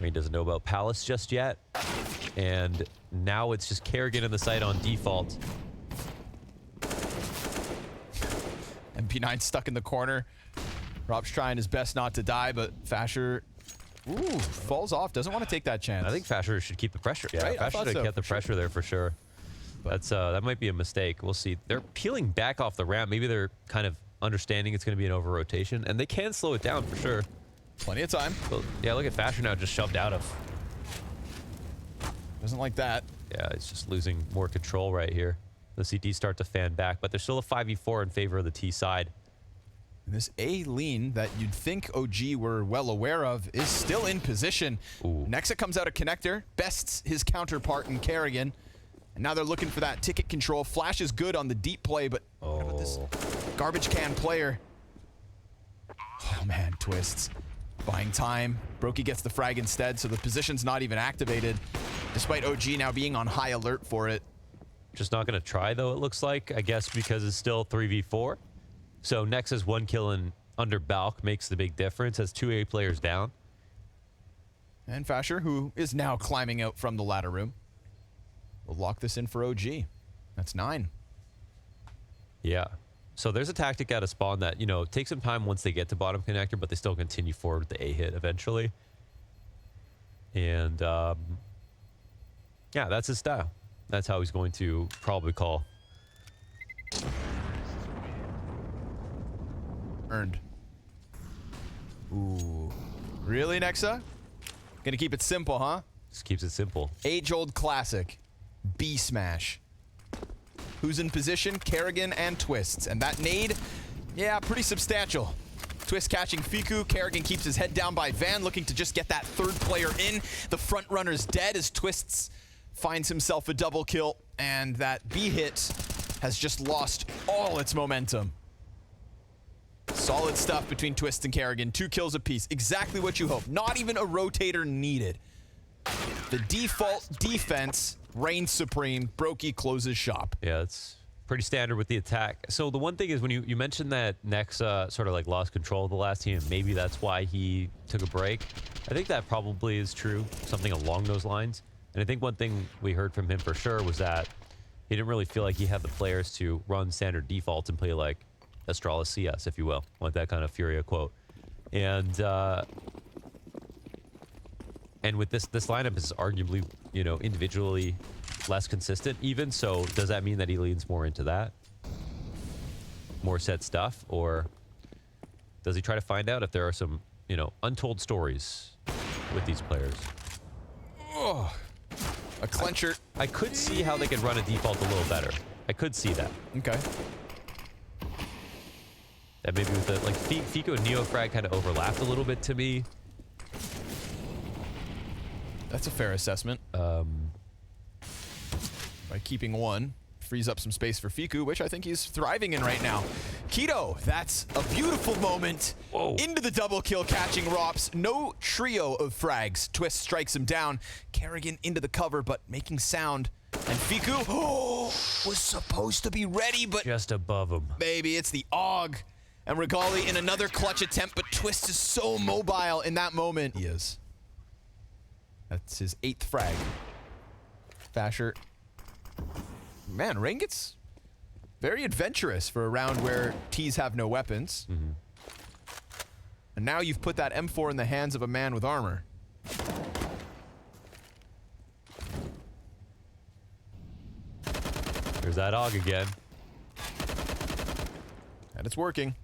He doesn't know about Palace just yet. And now it's just Kerrigan in the site on default. MP9 stuck in the corner. Rob's trying his best not to die, but Fasher, falls off. Doesn't want to take that chance. I think Fasher should keep the pressure. Yeah, Right, I Fasher thought should so, get the for sure. pressure there for sure. That's that might be a mistake. We'll see. They're peeling back off the ramp. Maybe they're kind of understanding it's going to be an over rotation, and they can slow it down for sure. Plenty of time. But yeah, look at Fasher now just shoved out of. Doesn't like that. Yeah, it's just losing more control right here. The CT start to fan back, but there's still a 5v4 in favor of the T side. And this A lean that you'd think OG were well aware of is still in position. Ooh. Nexa comes out of connector, bests his counterpart in Kerrigan. And now they're looking for that ticket control. Flash is good on the deep play, but what about this garbage can player? Oh man, twists. Buying time. Brokey gets the frag instead, so the position's not even activated, despite OG now being on high alert for it. Just not going to try, though, it looks like. I guess because it's still 3v4. So Nexa's 1 kill in under Balk makes the big difference. Has 2 A players down. And Fasher, who is now climbing out from the ladder room, will lock this in for OG. That's 9. Yeah. So there's a tactic out of spawn that, you know, takes some time once they get to bottom connector, but they still continue forward with the A hit eventually. And, yeah, that's his style. That's how he's going to probably call. Earned. Ooh. Really, Nexa? Gonna keep it simple, huh? Just keeps it simple. Age-old classic. B smash. Who's in position? Kerrigan and Twists. And that nade, yeah, pretty substantial. Twist catching Fiku. Kerrigan keeps his head down by Van, looking to just get that third player in. The front runner's dead as Twists finds himself a double kill. And that B hit has just lost all its momentum. Solid stuff between Twist and Kerrigan. 2 kills apiece. Exactly what you hope. Not even a rotator needed. The default defense reigns supreme. Brokey closes shop. Yeah, it's pretty standard with the attack. So the one thing is when you mentioned that Nexa sort of like lost control of the last team, maybe that's why he took a break. I think that probably is true, something along those lines. And I think one thing we heard from him for sure was that he didn't really feel like he had the players to run standard defaults and play like Astralis CS, if you will, like that kind of Furia quote. And with this lineup is arguably, you know, individually less consistent even. So does that mean that he leans more into that? More set stuff? Or does he try to find out if there are some, you know, untold stories with these players? Oh, a clencher. I could see how they could run a default a little better. I could see that. Okay. That maybe with the, like, Fico and Neofrag kind of overlapped a little bit to me. That's a fair assessment. By keeping one, frees up some space for Fiku, which I think he's thriving in right now. Keto, that's a beautiful moment. Whoa. Into the double kill, catching Rops. No trio of frags. Twist strikes him down. Kerrigan into the cover, but making sound. And Fiku, was supposed to be ready, but Just above him. baby, it's the AUG. And Regali in another clutch attempt, but Twist is so mobile in that moment. He is. That's his 8th frag. Fasher. Man, Rain gets very adventurous for a round where T's have no weapons. Mm-hmm. And now you've put that M4 in the hands of a man with armor. There's that AUG again. And it's working.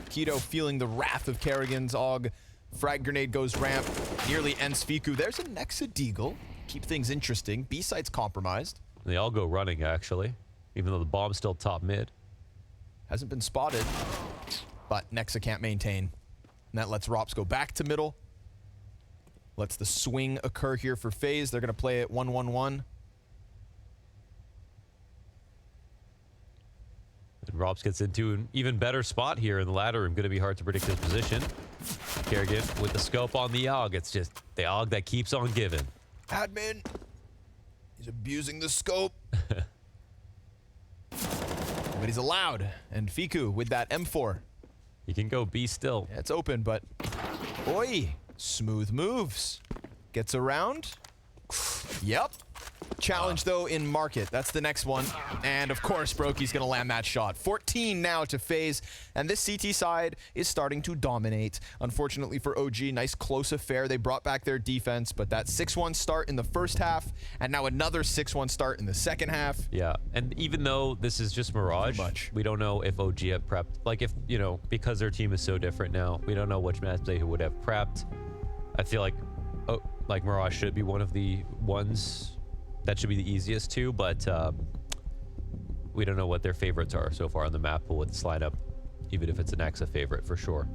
Keto feeling the wrath of Kerrigan's AUG. Frag grenade goes ramp. Nearly ends Fiku. There's a Nexa Deagle. Keep things interesting. B-site's compromised. They all go running, actually. Even though the bomb's still top mid. Hasn't been spotted. But Nexa can't maintain. And that lets Rops go back to middle. Lets the swing occur here for Faze. They're going to play it 1-1-1. And Robs gets into an even better spot here in the ladder room. Going to be hard to predict his position. Kerrigan with the scope on the AUG. It's just the AUG that keeps on giving. Admin. He's abusing the scope. But he's allowed. And Fiku with that M4. He can go B still. Yeah, it's open, but... Oi! Smooth moves. Gets around. Yep. Challenge, though, in market. That's the next one. And, of course, Brokey's going to land that shot. 14 now to Faze. And this CT side is starting to dominate. Unfortunately for OG, nice close affair. They brought back their defense, but that 6-1 start in the first half, and now another 6-1 start in the second half. Yeah, and even though this is just Mirage, we don't know if OG have prepped. Like, if, you know, because their team is so different now, we don't know which match they would have prepped. I feel like, Mirage should be one of the ones that should be the easiest to, but we don't know what their favorites are so far on the map with this lineup, even if it's an Nexa favorite for sure.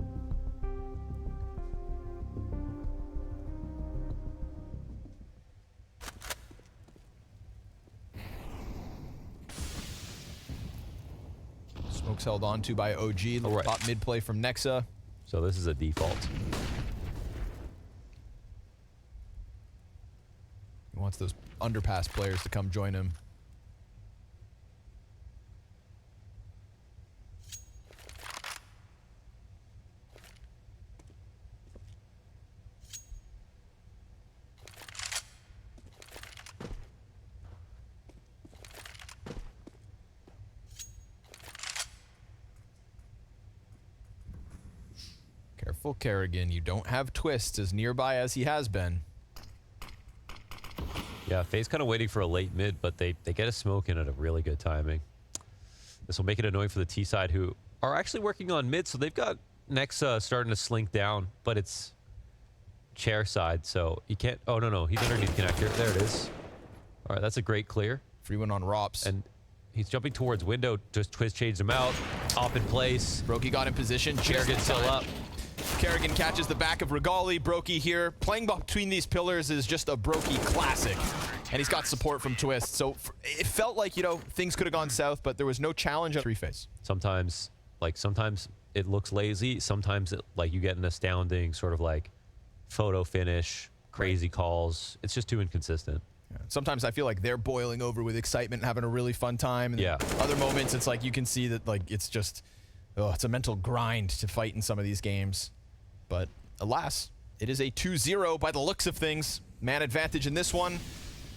Smoke's held on to by OG. Little top mid play from Nexa. So this is a default. He wants those underpass players to come join him. Careful, Kerrigan. You don't have Twist as nearby as he has been. Yeah, Faze kind of waiting for a late mid, but they get a smoke in at a really good timing. This will make it annoying for the T side, who are actually working on mid, so they've got Nexa starting to slink down, but it's chair side, so he can't... Oh, no, he's underneath connector. There it is. All right, that's a great clear. Free one on Rops. And He's jumping towards window. Just twist changed him out. Off in place. Brokey got in position. Kerrigan's still up. Kerrigan catches the back of Regali. Brokey here. Playing between these pillars is just a Brokey classic. And he's got support from Twist. So it felt like, you know, things could have gone south, but there was no challenge on Faze. Sometimes it looks lazy. Sometimes like you get an astounding sort of like photo finish, crazy calls. It's just too inconsistent. Yeah. Sometimes I feel like they're boiling over with excitement and having a really fun time. And yeah. Other moments, it's like you can see that like it's just, oh, it's a mental grind to fight in some of these games. But alas, it is a 2-0 by the looks of things. Man advantage in this one.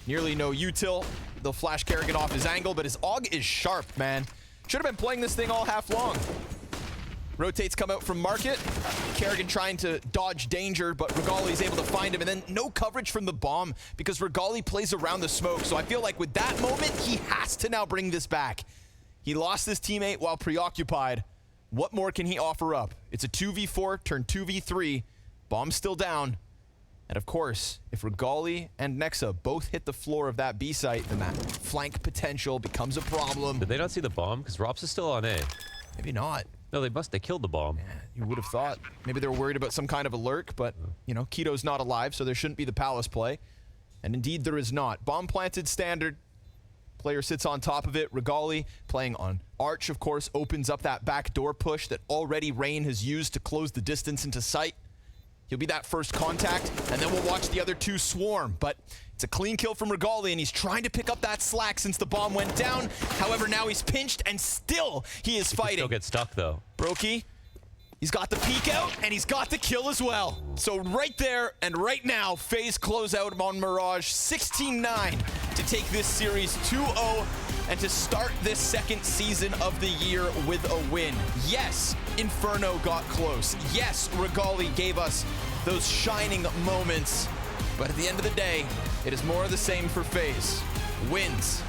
Nearly no util. They'll flash Kerrigan off his angle, but his AUG is sharp, man. Should have been playing this thing all half long. Rotates come out from market. Kerrigan trying to dodge danger, but Regali's able to find him, and then no coverage from the bomb because Regali plays around the smoke. So I feel like with that moment, he has to now bring this back. He lost his teammate while preoccupied. What more can he offer up? It's a 2v4, turn 2v3. Bomb's still down. And of course, if Regali and Nexa both hit the floor of that B site, then that flank potential becomes a problem. Did they not see the bomb? Because Rops is still on A. Maybe not. No, they killed the bomb. Yeah, you would have thought. Maybe they were worried about some kind of a lurk, but, you know, Keto's not alive, so there shouldn't be the Palace play. And indeed, there is not. Bomb planted standard. Player sits on top of it. Regali playing on Arch, of course, opens up that back door push that already Rain has used to close the distance into sight. He'll be that first contact, and then we'll watch the other two swarm. But it's a clean kill from Regali, and he's trying to pick up that slack since the bomb went down. However, now he's pinched, and still he is fighting. Still get stuck, though. Brokey, he's got the peek out, and he's got the kill as well. So right there and right now, Faze close out on Mirage 16-9 to take this series 2-0 and to start this second season of the year with a win. Yes, Inferno got close. Yes, Regali gave us those shining moments. But at the end of the day, it is more of the same for Faze. Wins.